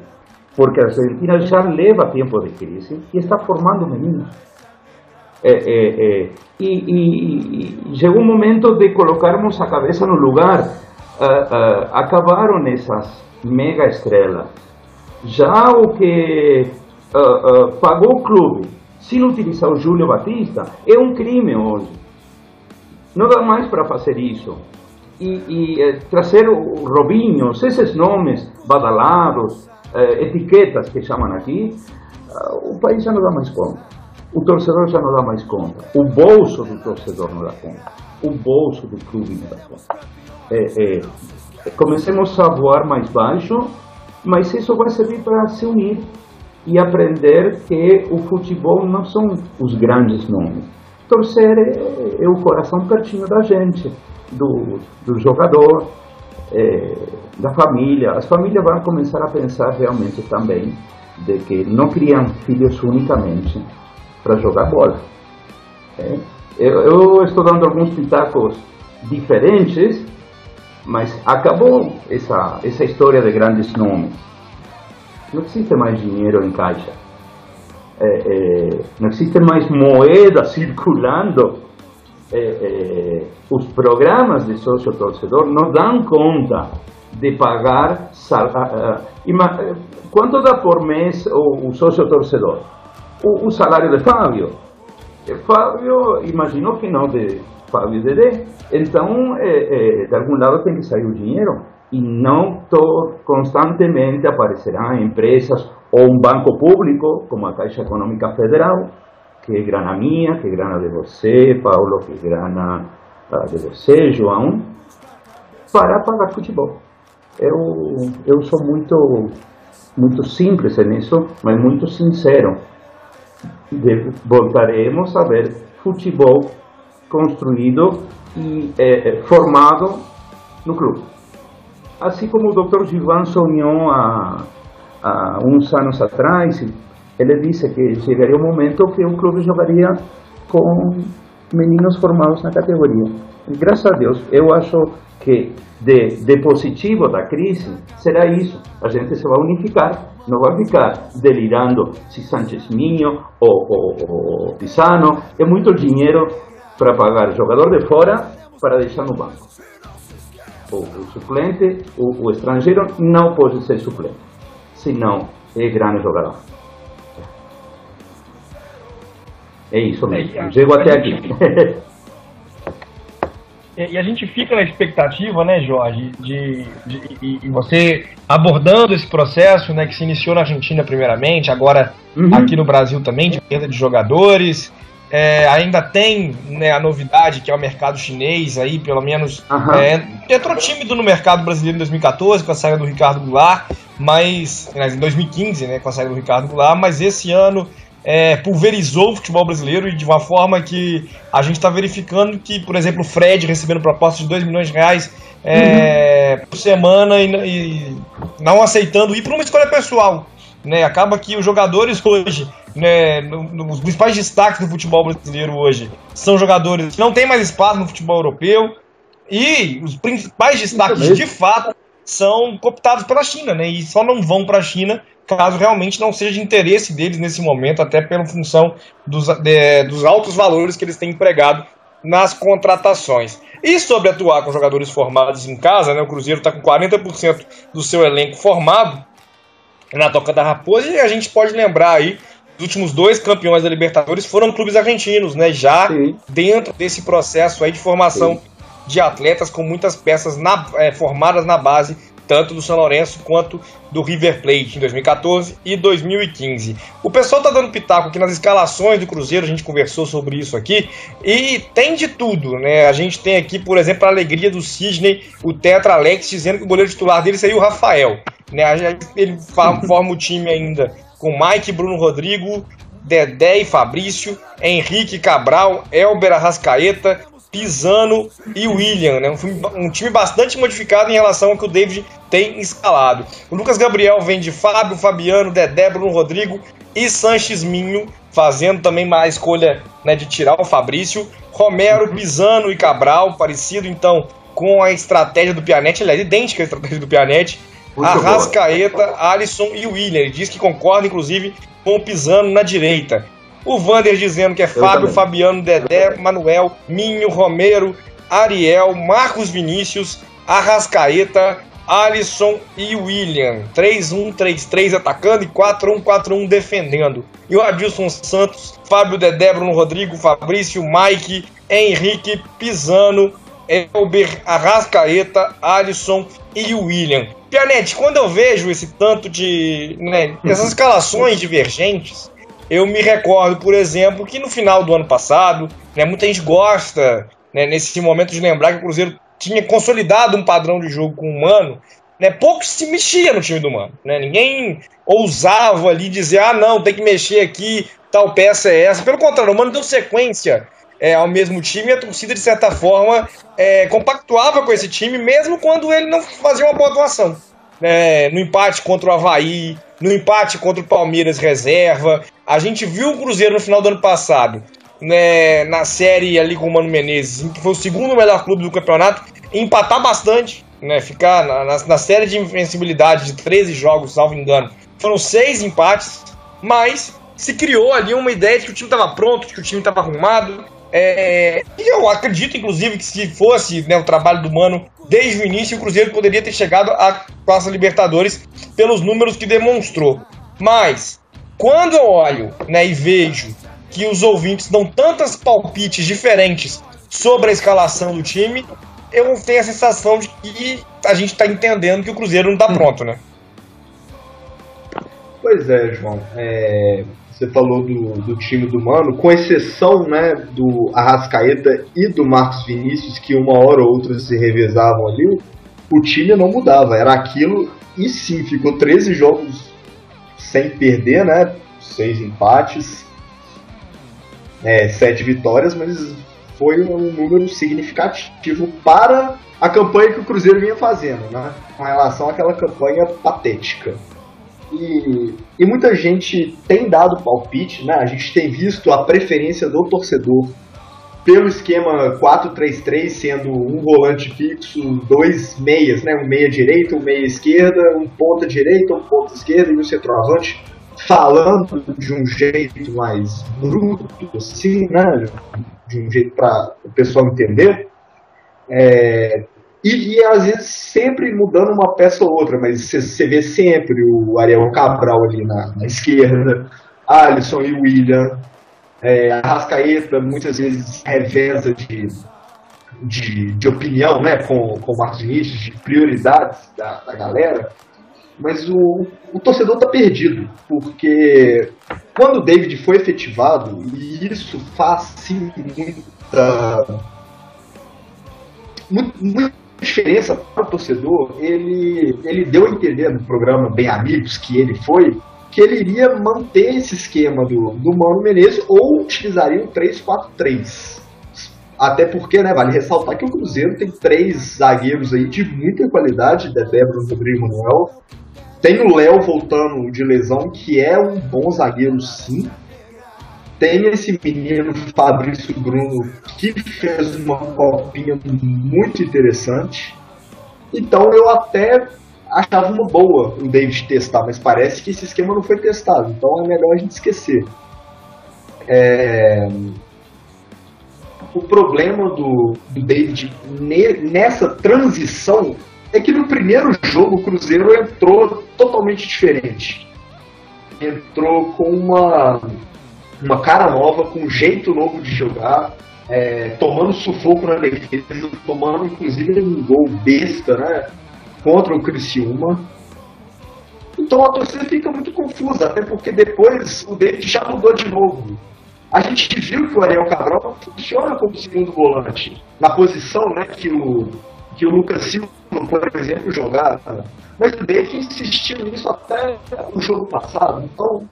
D: porque a Argentina já leva tempo de crise e está formando meninos. E chegou o momento de colocarmos a cabeça no lugar. Acabaram essas mega estrelas. Já o que pagou o clube sem utilizar o Júlio Batista é um crime hoje. Não dá mais para fazer isso. E trazer o Robinho, esses nomes badalados, etiquetas que chamam aqui, o país já não dá mais conta. O torcedor já não dá mais conta. O bolso do torcedor não dá conta. O bolso do clube não dá conta. Comecemos a voar mais baixo, mas isso vai servir para se unir e aprender que o futebol não são os grandes nomes. Torcer é o coração pertinho da gente, do jogador, da família. As famílias vão começar a pensar realmente também de que não criam filhos unicamente para jogar bola. Eu estou dando alguns pitacos diferentes, mas acabou essa história de grandes nomes. Não existe mais dinheiro em caixa. Não existe mais moeda circulando. Os programas de sócio-torcedor não dão conta de pagar quanto dá por mês o sócio-torcedor? O salário de Fábio. Fábio, imaginou que não de Fábio Dedé. Então, de algum lado tem que sair o dinheiro. E não constantemente aparecerão empresas ou um banco público, como a Caixa Econômica Federal, que é grana minha, que é grana de você, Paulo, que é grana de você, João, para pagar futebol. Eu sou muito simples nisso, mas muito sincero. Voltaremos a ver futebol construído e formado no clube. Assim como o Dr. Givan sonhou há uns anos atrás, ele disse que chegaria um momento que o clube jogaria com meninos formados na categoria. E, graças a Deus, eu acho que de positivo da crise será isso. A gente se vai unificar, não vai ficar delirando se Sánchez Minho ou Pisano. É muito dinheiro para pagar jogador de fora para deixar no banco. O suplente, o estrangeiro não pode ser suplente, senão é grande jogador. É isso mesmo, chego até aqui.
C: E a gente fica na expectativa, né, Jorge, de você abordando esse processo, né, que se iniciou na Argentina primeiramente, agora aqui no Brasil também, de perda de jogadores. Ainda tem, né, a novidade que é o mercado chinês aí, pelo menos entrou tímido no mercado brasileiro em 2014 com a saída do Ricardo Goulart, mas em 2015, né, com a saída do Ricardo Goulart, mas esse ano pulverizou o futebol brasileiro e de uma forma que a gente está verificando que, por exemplo, o Fred recebendo proposta de 2 milhões de reais por semana e não aceitando ir por uma escolha pessoal, né? Acaba que os jogadores hoje né, os principais destaques do futebol brasileiro hoje são jogadores que não têm mais espaço no futebol europeu, e os principais destaques, de fato, são cooptados pela China, né, e só não vão para a China caso realmente não seja de interesse deles nesse momento, até pela função dos altos valores que eles têm empregado nas contratações. E sobre atuar com jogadores formados em casa, né, o Cruzeiro está com 40% do seu elenco formado na Toca da Raposa, e a gente pode lembrar aí, os últimos 2 campeões da Libertadores foram clubes argentinos, né, já dentro desse processo aí de formação de atletas com muitas peças formadas na base, tanto do São Lourenço quanto do River Plate em 2014 e 2015. O pessoal tá dando pitaco aqui nas escalações do Cruzeiro, a gente conversou sobre isso aqui, e tem de tudo, né? A gente tem aqui, por exemplo, a alegria do Sidney, o Tetra Alex, dizendo que o goleiro titular dele seria o Rafael, né? Ele forma o time ainda com Mike, Bruno Rodrigo, Dedé e Fabrício, Henrique Cabral, Elber Arrascaeta, Pisano e William, né? Um time bastante modificado em relação ao que o David tem escalado. O Lucas Gabriel vem de Fábio, Fabiano, Dedé, Bruno Rodrigo e Sanches Minho, fazendo também uma escolha, né, de tirar o Fabrício. Romero, Pisano e Cabral, parecido então com a estratégia do Pianetti, aliás, idêntica à estratégia do Pianetti. Arrascaeta, Alisson e William. Ele diz que concorda, inclusive, com o Pisano na direita. O Vander dizendo que é Fábio, Fabiano, Dedé, Manuel, Minho, Romero, Ariel, Marcos Vinícius, Arrascaeta, Alisson e William. 3-1-3-3 atacando e 4-1-4-1 defendendo. E o Adilson Santos, Fábio, Dedé, Bruno Rodrigo, Fabrício, Mike, Henrique, Pisano, Elber, Arrascaeta, Alisson e William. Pianetti, quando eu vejo esse tanto de, né, essas escalações divergentes, eu me recordo, por exemplo, que no final do ano passado, né, muita gente gosta, né, nesse momento, de lembrar que o Cruzeiro tinha consolidado um padrão de jogo com o Mano, né, pouco se mexia no time do Mano, né, ninguém ousava ali dizer, não, tem que mexer aqui, tal peça é essa. Pelo contrário, o Mano deu sequência ao mesmo time, e a torcida, de certa forma, compactuava com esse time, mesmo quando ele não fazia uma boa atuação. No empate contra o Avaí, no empate contra o Palmeiras reserva. A gente viu o Cruzeiro no final do ano passado, né, na série ali com o Mano Menezes, que foi o segundo melhor clube do campeonato, empatar bastante, né, ficar na série de invencibilidade de 13 jogos, salvo engano. Foram 6 empates, mas se criou ali uma ideia de que o time estava pronto, de que o time estava arrumado. E eu acredito, inclusive, que se fosse, né, o trabalho do Mano desde o início, o Cruzeiro poderia ter chegado à Taça Libertadores pelos números que demonstrou. Mas, quando eu olho, né, e vejo que os ouvintes dão tantos palpites diferentes sobre a escalação do time, eu tenho a sensação de que a gente está entendendo que o Cruzeiro não está pronto, né?
E: Pois é, João. Você falou do time do Mano, com exceção, né, do Arrascaeta e do Marcos Vinícius, que uma hora ou outra se revezavam ali, o time não mudava, era aquilo, e sim, ficou 13 jogos sem perder, né, 6 empates, 7 vitórias, mas foi um número significativo para a campanha que o Cruzeiro vinha fazendo, né, com relação àquela campanha patética. E muita gente tem dado palpite, né? A gente tem visto a preferência do torcedor pelo esquema 4-3-3, sendo um volante fixo, 2 meias, né? Um meia direita, um meia esquerda, um ponta direita, um ponta esquerda e um centroavante, falando de um jeito mais bruto, assim, né? De um jeito para o pessoal entender. E às vezes sempre mudando uma peça ou outra, mas você vê sempre o Ariel Cabral ali na esquerda, Alisson e William, Arrascaeta muitas vezes reveza de opinião, né, com o Marcos Vinícius, de prioridades da galera, mas o torcedor está perdido, porque quando o David foi efetivado, e isso faz sim muita diferença para o torcedor, ele deu a entender no programa Bem Amigos que ele foi, que ele iria manter esse esquema do Mano Menezes ou utilizaria o 3-4-3. Até porque, né, vale ressaltar que o Cruzeiro tem 3 zagueiros aí de muita qualidade, Dedé, Bruno Rodrigo e Manuel. Tem o Léo voltando de lesão, que é um bom zagueiro sim, tem esse menino Fabrício Bruno, que fez uma copinha muito interessante. Então eu até achava uma boa o David testar, mas parece que esse esquema não foi testado, então é melhor a gente esquecer. O problema do David nessa transição é que no primeiro jogo o Cruzeiro entrou totalmente diferente. Entrou com uma cara nova, com um jeito novo de jogar, tomando sufoco na defesa, tomando inclusive um gol besta, né, contra o Criciúma. Então a torcida fica muito confusa, até porque depois o David já mudou de novo. A gente viu que o Ariel Cabral funciona como segundo volante, na posição, né, que o Lucas Silva, por exemplo, jogava. Mas o David insistiu nisso até o jogo passado. Então,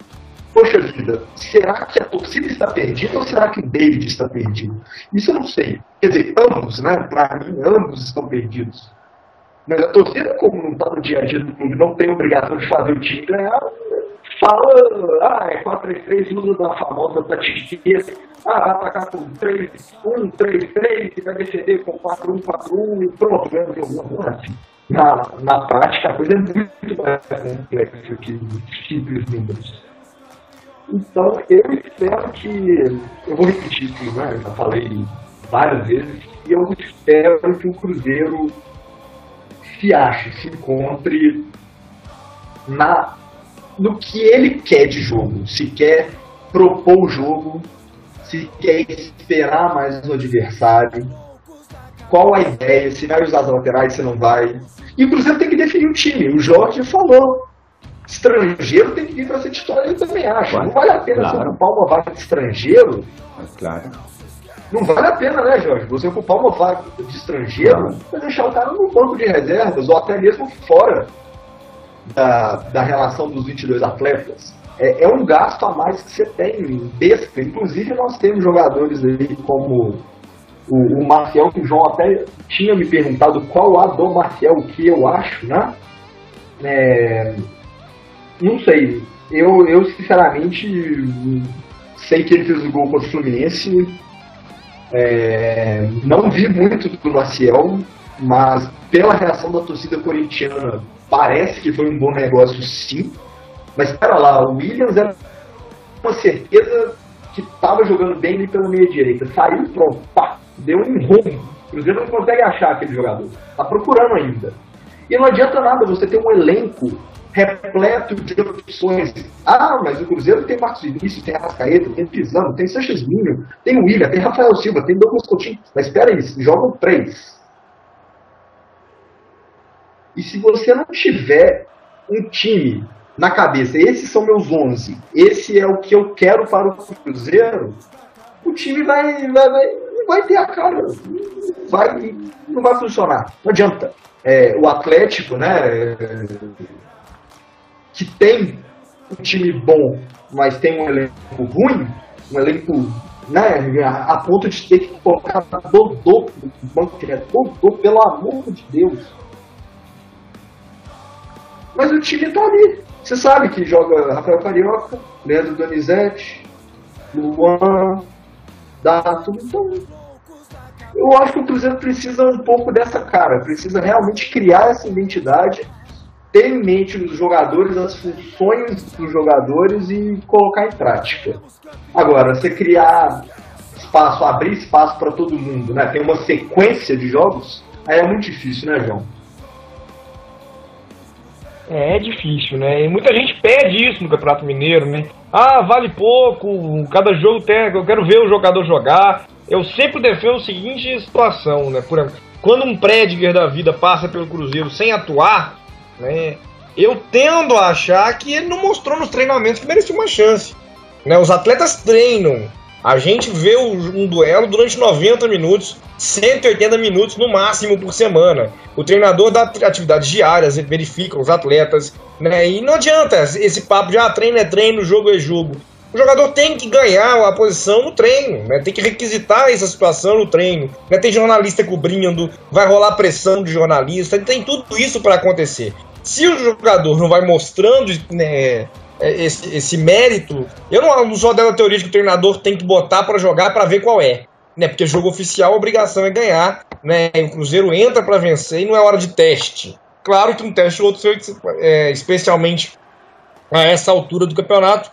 E: poxa vida, será que a torcida está perdida ou será que o David está perdido? Isso eu não sei. Quer dizer, ambos, né? Para mim, ambos estão perdidos. Mas a torcida, como não está no dia a dia do clube, não tem obrigação de fazer o time ganhar, fala, é 4-3-3, usa da famosa taticria, atacar com 3-1-3-3, e vai defender com 4-1-4-1 e pronto, ganha o jogo. Assim. Na prática, a coisa é muito mais complexa que simples números. Então, eu espero que, eu vou repetir isso, né? Eu já falei várias vezes, e eu espero que o Cruzeiro se ache, se encontre no que ele quer de jogo, se quer propor o jogo, se quer esperar mais o adversário, qual a ideia, se vai usar as laterais, se não vai. E o Cruzeiro tem que definir o time, o Jorge falou, estrangeiro tem que vir para ser titular, eu também acho, claro. Não vale a pena você ocupar uma vaga de estrangeiro,
D: claro.
E: Não vale a pena, né, Jorge, você ocupar uma vaga de estrangeiro para deixar o cara no banco de reservas, ou até mesmo fora da relação dos 22 atletas. É um gasto a mais que você tem, besta. Inclusive nós temos jogadores aí como o Marcial, que o João até tinha me perguntado qual a do Marcial, o que eu acho, né? Não sei, eu sinceramente sei que ele fez o gol contra o Fluminense, não vi muito do Marcial, mas pela reação da torcida corintiana parece que foi um bom negócio, sim. Mas espera lá, o Williams era uma certeza que estava jogando bem ali pela meia direita. Saiu, pronto, pá, deu um rumo. O Cruzeiro não consegue achar aquele jogador. Está procurando ainda. E não adianta nada você ter um elenco repleto de opções. Mas o Cruzeiro tem Marcos Vinícius, tem Arrascaeta, tem Pisano, tem Sanches Minho, tem William, tem Rafael Silva, tem Douglas Coutinho. Mas espera aí, jogam 3. E se você não tiver um time na cabeça, esses são meus 11, esse é o que eu quero para o Cruzeiro, o time vai ter a cara, não vai funcionar, não adianta. O Atlético, né, que tem um time bom, mas tem um elenco ruim, um elenco, né, a ponto de ter que colocar Dodô no banco direto, Dodô, pelo amor de Deus. Mas o time tá ali. Você sabe que joga Rafael Carioca, Leandro Donizete, Luan, Dato. Então, eu acho que o Cruzeiro precisa um pouco dessa cara. Precisa realmente criar essa identidade, ter em mente os jogadores, as funções dos jogadores e colocar em prática. Agora, você criar espaço, abrir espaço para todo mundo, né? Tem uma sequência de jogos, aí é muito difícil, né, João?
C: É difícil, né? E muita gente pede isso no Campeonato Mineiro, né? Vale pouco, cada jogo tem, eu quero ver o jogador jogar. Eu sempre defendo a seguinte situação, né? Por exemplo, quando um Prediger da vida passa pelo Cruzeiro sem atuar, né? Eu tendo a achar que ele não mostrou nos treinamentos que merecia uma chance, né? Os atletas treinam. A gente vê um duelo durante 90 minutos, 180 minutos no máximo por semana. O treinador dá atividades diárias, verifica os atletas, né? E não adianta esse papo de treino é treino, jogo é jogo. O jogador tem que ganhar a posição no treino, né? Tem que requisitar essa situação no treino, né? Tem jornalista cobrindo, vai rolar pressão de jornalista, tem tudo isso para acontecer. Se o jogador não vai mostrando, né, esse mérito. Eu não sou da teoria de que o treinador tem que botar para jogar para ver qual é, né? Porque jogo oficial, a obrigação é ganhar, né? O Cruzeiro entra para vencer e não é hora de teste. Claro que um teste ou outro, especialmente a essa altura do campeonato,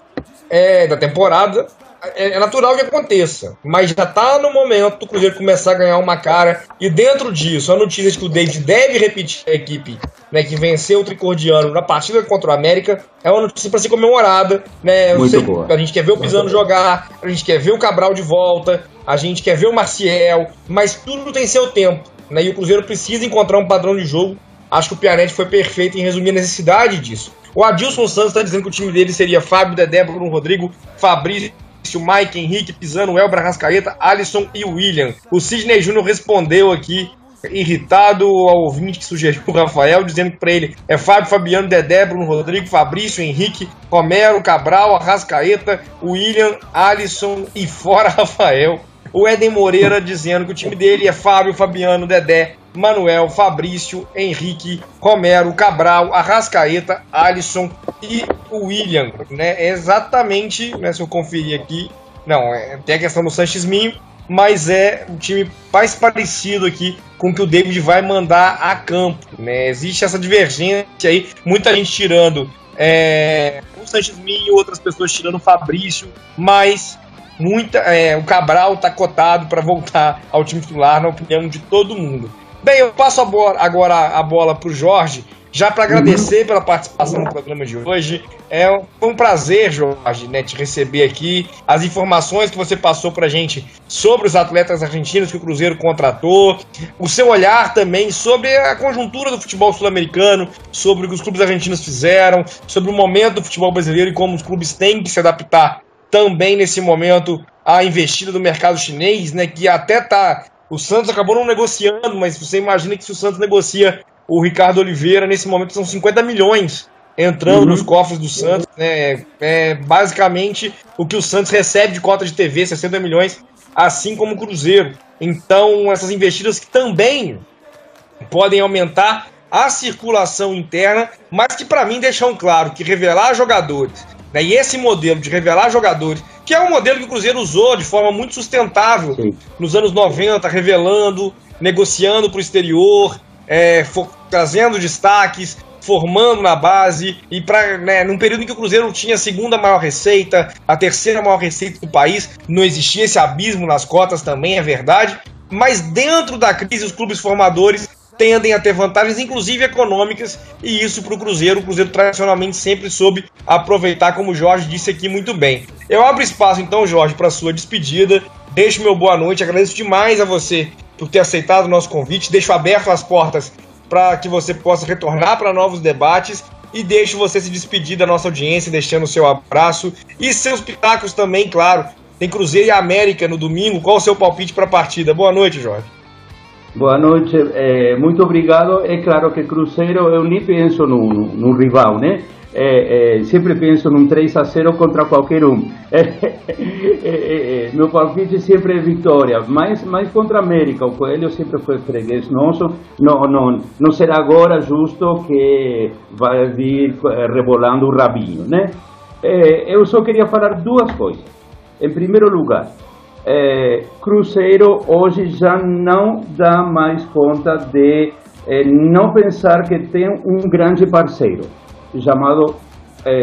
C: da temporada, é natural que aconteça, mas já está no momento do Cruzeiro começar a ganhar uma cara, e dentro disso, a notícia de que o David deve repetir a equipe, né, que venceu o Tricordiano na partida contra o América, é uma notícia para ser comemorada, né? A gente quer ver o Pisano jogar, a gente quer ver o Cabral de volta, a gente quer ver o Maciel, mas tudo tem seu tempo, né? E o Cruzeiro precisa encontrar um padrão de jogo. Acho que o Pianetti foi perfeito em resumir a necessidade disso. O Adilson Santos está dizendo que o time dele seria Fábio, Dedé, Bruno Rodrigo, Fabrício, Mike, Henrique, Pisano, Elber, Arrascaeta, Alisson e William. O Sidney Júnior respondeu aqui, irritado ao ouvinte que sugeriu o Rafael, dizendo que para ele é Fábio, Fabiano, Dedé, Bruno Rodrigo, Fabrício, Henrique, Romero, Cabral, Arrascaeta, William, Alisson e fora Rafael. O Éden Moreira dizendo que o time dele é Fábio, Fabiano, Dedé, Manuel, Fabrício, Henrique, Romero, Cabral, Arrascaeta, Alisson e o William, né? Exatamente, né, se eu conferir aqui, não, tem a questão do Sanches Minho, mas é um time mais parecido aqui com o que o David vai mandar a campo, né? Existe essa divergência aí, muita gente tirando o Sanches Minho, outras pessoas tirando o Fabrício, mas o Cabral está cotado para voltar ao time titular, na opinião de todo mundo. Bem, eu passo agora a bola para o Jorge, já para agradecer pela participação no programa de hoje. Foi um prazer, Jorge, né, te receber aqui. As informações que você passou para a gente sobre os atletas argentinos que o Cruzeiro contratou, o seu olhar também sobre a conjuntura do futebol sul-americano, sobre o que os clubes argentinos fizeram, sobre o momento do futebol brasileiro e como os clubes têm que se adaptar também nesse momento à investida do mercado chinês, né, que até está... O Santos acabou não negociando, mas você imagina que se o Santos negocia o Ricardo Oliveira, nesse momento são 50 milhões entrando nos cofres do Santos, né? É basicamente o que o Santos recebe de cota de TV, 60 milhões, assim como o Cruzeiro. Então, essas investidas que também podem aumentar a circulação interna, mas que para mim deixam claro que revelar jogadores, né, e esse modelo de revelar jogadores, que é um modelo que o Cruzeiro usou de forma muito sustentável nos anos 90, revelando, negociando para o exterior, trazendo destaques, formando na base, e num período em que o Cruzeiro tinha a segunda maior receita, a terceira maior receita do país, não existia esse abismo nas cotas também, é verdade, mas dentro da crise os clubes formadores tendem a ter vantagens, inclusive econômicas, e isso para o Cruzeiro tradicionalmente sempre soube aproveitar, como o Jorge disse aqui muito bem. Eu abro espaço então, Jorge, para a sua despedida, deixo meu boa noite, agradeço demais a você por ter aceitado o nosso convite, deixo aberto as portas para que você possa retornar para novos debates e deixo você se despedir da nossa audiência, deixando o seu abraço e seus pitacos também, claro. Tem Cruzeiro e América no domingo, qual o seu palpite para a partida? Boa noite, Jorge.
D: Boa noite, muito obrigado. É claro que Cruzeiro, eu nem penso no rival, né? Sempre penso num 3-0 contra qualquer um. Meu palpite sempre é vitória, mas contra a América. O Coelho sempre foi freguês nosso. Não será agora justo que vai vir rebolando o rabinho, né? Eu só queria falar duas coisas. Em primeiro lugar, Cruzeiro hoje já não dá mais conta de não pensar que tem um grande parceiro chamado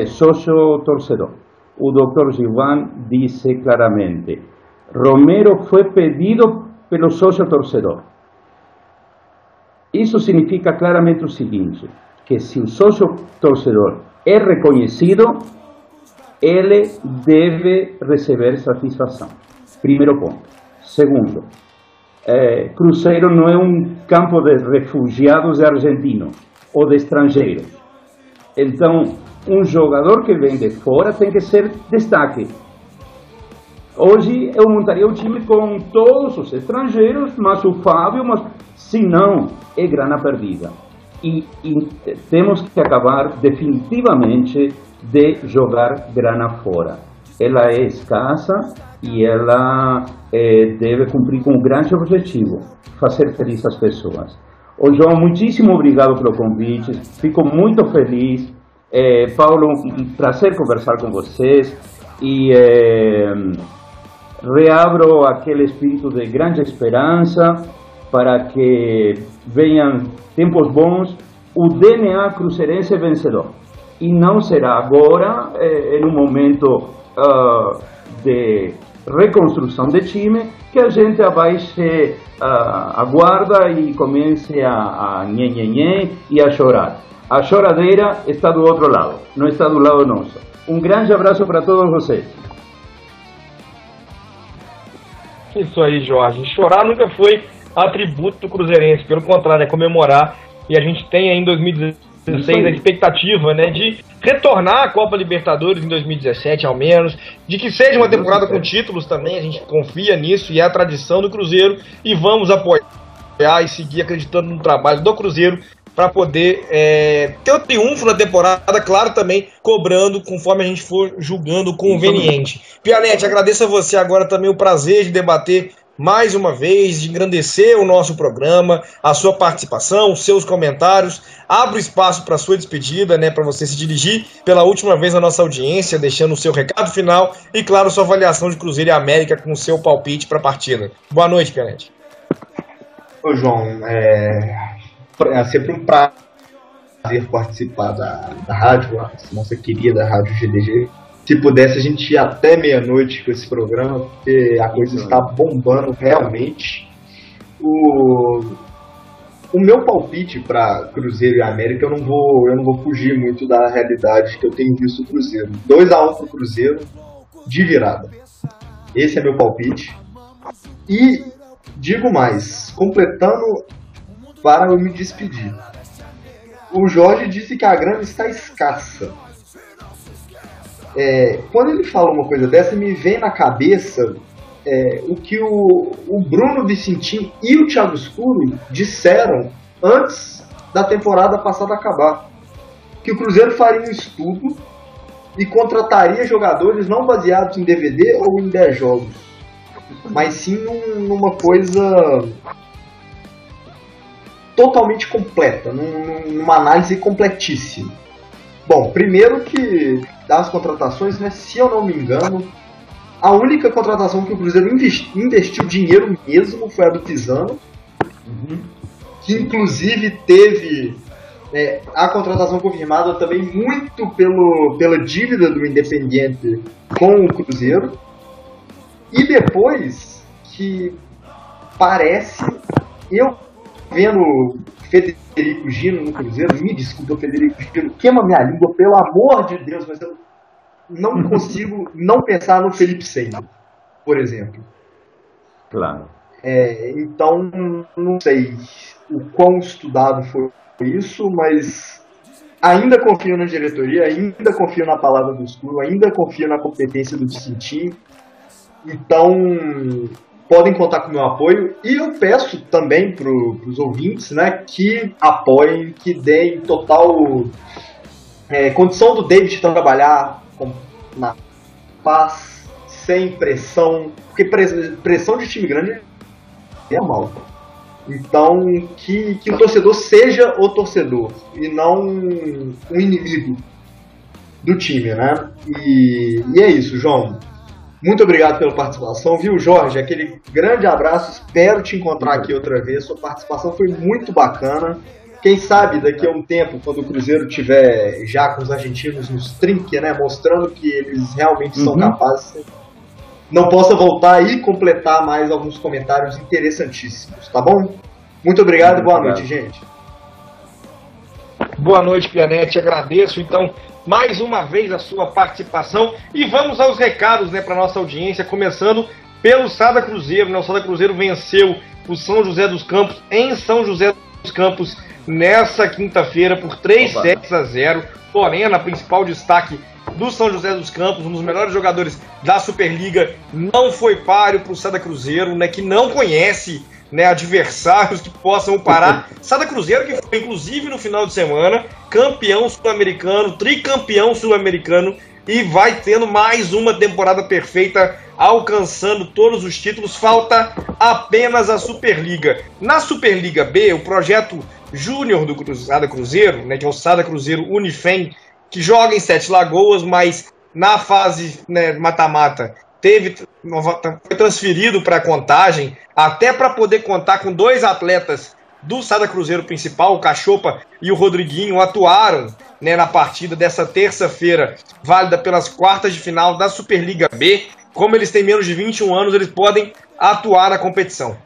D: sócio-torcedor. O Dr. Gilvan disse claramente, Romero foi pedido pelo sócio-torcedor. Isso significa claramente o seguinte, que se o sócio-torcedor é reconhecido, ele deve receber satisfação. Primeiro ponto. Segundo, Cruzeiro não é um campo de refugiados argentinos ou de estrangeiros. Então, um jogador que vem de fora tem que ser destaque. Hoje eu montaria o time com todos os estrangeiros, mas o Fábio, mas se não, é grana perdida. E temos que acabar definitivamente de jogar grana fora. Ela é escassa e ela deve cumprir com um grande objetivo, fazer feliz as pessoas. Ô João, muitíssimo obrigado pelo convite, fico muito feliz Paulo, um prazer conversar com vocês e reabro aquele espírito de grande esperança para que venham tempos bons. O DNA cruzeirense é vencedor e não será agora, em um momento de reconstrução de time, que a gente abaixe a guarda e comece a nhenhenhê e a chorar. A choradeira está do outro lado, não está do lado nosso. Um grande abraço para todos vocês.
C: Isso aí, Jorge. Chorar nunca foi atributo do cruzeirense, pelo contrário, é comemorar. E a gente tem aí em 2016 a expectativa, né, de retornar à Copa Libertadores em 2017, ao menos, de que seja uma temporada com títulos também, a gente confia nisso e é a tradição do Cruzeiro, e vamos apoiar e seguir acreditando no trabalho do Cruzeiro para poder ter o triunfo na temporada, claro, também cobrando conforme a gente for julgando conveniente. Pianete, agradeço a você agora também o prazer de debater mais uma vez, de engrandecer o nosso programa, a sua participação, os seus comentários. Abro espaço para a sua despedida, né, para você se dirigir pela última vez à nossa audiência, deixando o seu recado final e, claro, sua avaliação de Cruzeiro e América com o seu palpite para a partida. Boa noite, Pianete.
E: Ô, João, é sempre um prazer participar da rádio, a nossa querida Rádio GDG. Se pudesse, a gente ia até meia-noite com esse programa, porque a coisa está bombando realmente. O meu palpite para Cruzeiro e América, eu não vou fugir muito da realidade que eu tenho visto o Cruzeiro. 2-1 para o Cruzeiro, de virada. Esse é meu palpite. E digo mais, completando para eu me despedir. O Jorge disse que a grana está escassa. Quando ele fala uma coisa dessa, me vem na cabeça o que o Bruno Vicentim e o Thiago Escuro disseram antes da temporada passada acabar. Que o Cruzeiro faria um estudo e contrataria jogadores não baseados em DVD ou em 10 jogos, mas sim numa coisa totalmente completa, numa análise completíssima. Bom, primeiro que das contratações, né, se eu não me engano, a única contratação que o Cruzeiro investiu dinheiro mesmo foi a do Pisano, que inclusive teve a contratação confirmada também muito pela dívida do Independiente com o Cruzeiro. E depois que parece, eu vendo Federico Gino no Cruzeiro, me desculpa, Federico Gino, queima minha língua, pelo amor de Deus, mas eu não consigo não pensar no Felipe Sena, por exemplo.
D: Claro.
E: Então, não sei o quão estudado foi isso, mas ainda confio na diretoria, ainda confio na palavra do Escuro, ainda confio na competência do Vicentim. Então, podem contar com o meu apoio, e eu peço também para os ouvintes, né, que apoiem, que deem total condição do David trabalhar na paz, sem pressão, porque pressão de time grande é mal. Então, que o torcedor seja o torcedor e não um inimigo do time, né? E é isso, João. Muito obrigado pela participação, viu, Jorge? Aquele grande abraço, espero te encontrar aqui outra vez. Sua participação foi muito bacana. Quem sabe daqui a um tempo, quando o Cruzeiro tiver já com os argentinos nos trinques, né, mostrando que eles realmente são capazes, não possa voltar e completar mais alguns comentários interessantíssimos, tá bom? Muito obrigado e boa noite, gente.
C: Boa noite, Pianete. Agradeço, então, mais uma vez a sua participação. E vamos aos recados, né, para nossa audiência, começando pelo Sada Cruzeiro, né? O Sada Cruzeiro venceu o São José dos Campos em São José dos Campos nessa quinta-feira por 3-0. Lorena, principal destaque do São José dos Campos, um dos melhores jogadores da Superliga, não foi páreo para o Sada Cruzeiro, né, que não conhece, né, adversários que possam parar. Sada Cruzeiro, que foi inclusive no final de semana campeão sul-americano, tricampeão sul-americano, e vai tendo mais uma temporada perfeita, alcançando todos os títulos. Falta apenas a Superliga. Na Superliga B, o projeto júnior do Sada Cruzeiro, né, que é o Sada Cruzeiro Unifem, que joga em Sete Lagoas, mas na fase, né, mata-mata foi transferido para Contagem, até para poder contar com 2 atletas do Sada Cruzeiro principal, o Cachopa e o Rodriguinho, atuaram, né, na partida dessa terça-feira, válida pelas quartas de final da Superliga B. Como eles têm menos de 21 anos, eles podem atuar na competição.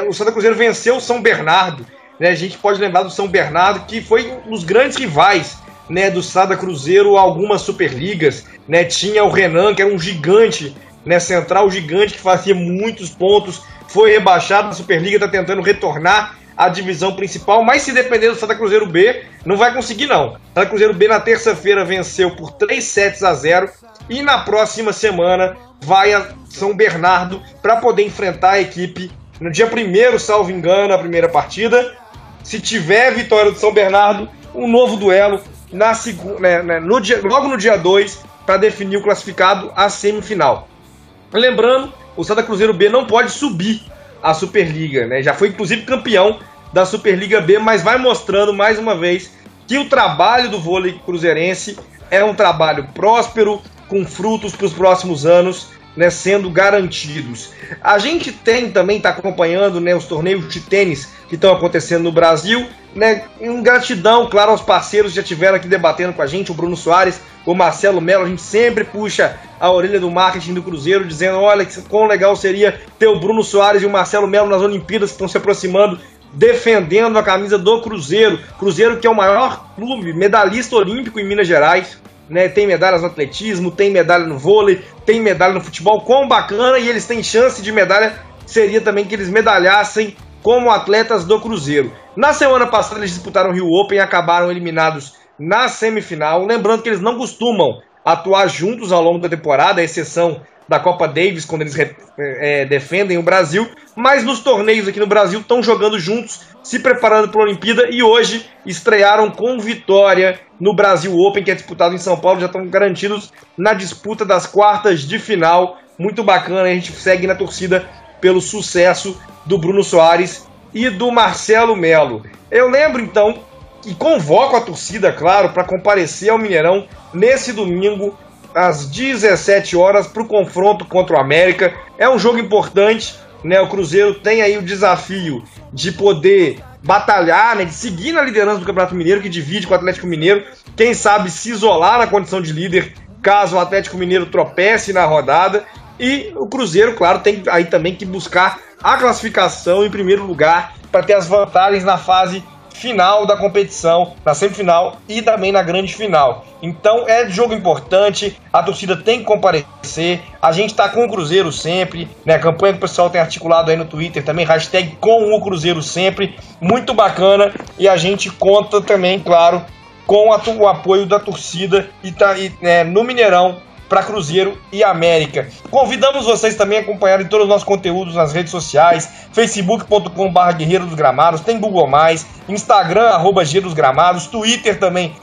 C: O Sada Cruzeiro venceu o São Bernardo, né, a gente pode lembrar do São Bernardo, que foi um dos grandes rivais, né, do Sada Cruzeiro algumas Superligas, né, tinha o Renan, que era um gigante, né, central gigante, que fazia muitos pontos, foi rebaixado na Superliga, está tentando retornar à divisão principal, mas se depender do Sada Cruzeiro B, não vai conseguir não. O Sada Cruzeiro B na terça-feira venceu por 3-0 e na próxima semana vai a São Bernardo para poder enfrentar a equipe no dia 1º, salvo engano, a primeira partida. Se tiver vitória do São Bernardo, um novo duelo logo no dia 2 para definir o classificado à semifinal. Lembrando, o Sada Cruzeiro B não pode subir a Superliga, né? Já foi inclusive campeão da Superliga B, mas vai mostrando mais uma vez que o trabalho do vôlei cruzeirense é um trabalho próspero, com frutos para os próximos anos, né, sendo garantidos. A gente está acompanhando, né, os torneios de tênis que estão acontecendo no Brasil, né, em gratidão, claro, aos parceiros que já estiveram aqui debatendo com a gente, o Bruno Soares, o Marcelo Melo. A gente sempre puxa a orelha do marketing do Cruzeiro, dizendo, olha, que quão legal seria ter o Bruno Soares e o Marcelo Melo nas Olimpíadas, que estão se aproximando, defendendo a camisa do Cruzeiro. Cruzeiro, que é o maior clube medalhista olímpico em Minas Gerais, né, tem medalhas no atletismo, tem medalha no vôlei, tem medalha no futebol, quão bacana, e eles têm chance de medalha, seria também que eles medalhassem como atletas do Cruzeiro. Na semana passada eles disputaram o Rio Open e acabaram eliminados na semifinal, lembrando que eles não costumam atuar juntos ao longo da temporada, à exceção da Copa Davis, quando eles defendem o Brasil, mas nos torneios aqui no Brasil estão jogando juntos, se preparando para a Olimpíada, e hoje estrearam com vitória no Brasil Open, que é disputado em São Paulo, já estão garantidos na disputa das quartas de final. Muito bacana, a gente segue na torcida pelo sucesso do Bruno Soares e do Marcelo Melo. Eu lembro então e convoco a torcida, claro, para comparecer ao Mineirão nesse domingo às 17 horas para o confronto contra o América. É um jogo importante, né? O Cruzeiro tem aí o desafio de poder batalhar, né? De seguir na liderança do Campeonato Mineiro, que divide com o Atlético Mineiro, quem sabe se isolar na condição de líder caso o Atlético Mineiro tropece na rodada. E o Cruzeiro, claro, tem aí também que buscar a classificação em primeiro lugar para ter as vantagens na fase final da competição, na semifinal e também na grande final. Então é jogo importante, a torcida tem que comparecer, a gente tá com o Cruzeiro sempre, né? A campanha que o pessoal tem articulado aí no Twitter também, hashtag com o Cruzeiro sempre, muito bacana, e a gente conta também, claro, com o apoio da torcida no Mineirão para Cruzeiro e América. Convidamos vocês também a acompanharem todos os nossos conteúdos nas redes sociais, facebook.com/Guerreiro dos Gramados, tem Google+, Instagram, @GDosGramados, Twitter também,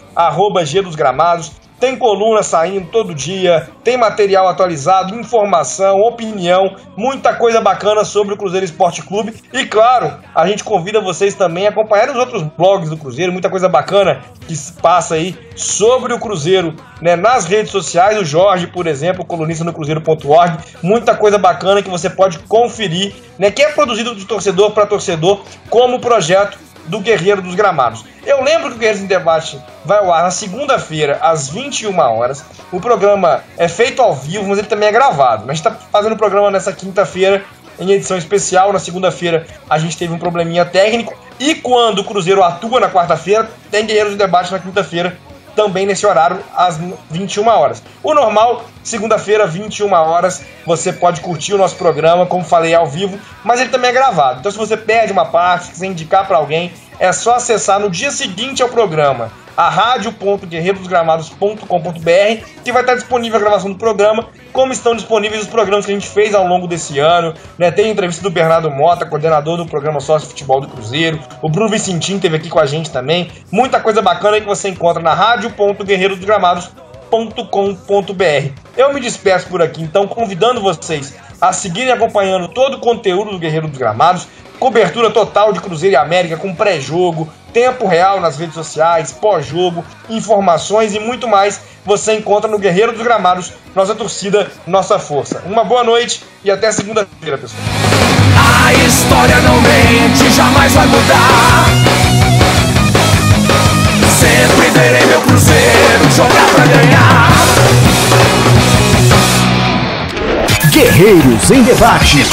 C: @GDosGramados, tem coluna saindo todo dia, tem material atualizado, informação, opinião, muita coisa bacana sobre o Cruzeiro Esporte Clube. E claro, a gente convida vocês também a acompanhar os outros blogs do Cruzeiro, muita coisa bacana que se passa aí sobre o Cruzeiro, né, nas redes sociais. O Jorge, por exemplo, colunista no Cruzeiro.org, muita coisa bacana que você pode conferir, né, que é produzido de torcedor para torcedor, como o projeto do Guerreiro dos Gramados. Eu lembro que o Guerreiros em Debate vai ao ar na segunda-feira, às 21 horas. O programa é feito ao vivo, mas ele também é gravado. A gente está fazendo o programa nessa quinta-feira, em edição especial. Na segunda-feira a gente teve um probleminha técnico. E quando o Cruzeiro atua na quarta-feira, tem Guerreiros em Debate na quinta-feira, também nesse horário, às 21 horas. O normal, segunda-feira, 21 horas, você pode curtir o nosso programa, como falei, ao vivo, mas ele também é gravado. Então, se você perde uma parte, quiser indicar para alguém, é só acessar no dia seguinte ao programa a radio.guerreirosgramados.com.br, que vai estar disponível a gravação do programa, como estão disponíveis os programas que a gente fez ao longo desse ano, né? Tem a entrevista do Bernardo Mota, coordenador do programa Sócio Futebol do Cruzeiro, o Bruno Vicentim esteve aqui com a gente também, muita coisa bacana aí que você encontra na radio.guerreirosgramados.com.br. Eu me despeço por aqui, então, convidando vocês a seguirem acompanhando todo o conteúdo do Guerreiro dos Gramados, cobertura total de Cruzeiro e América com pré-jogo, tempo real nas redes sociais, pós-jogo, informações e muito mais você encontra no Guerreiro dos Gramados, nossa torcida, nossa força. Uma boa noite e até segunda-feira, pessoal.
B: A história não mente, jamais vai mudar. Sempre verei meu Cruzeiro jogar pra ganhar.
A: Guerreiros em Debate.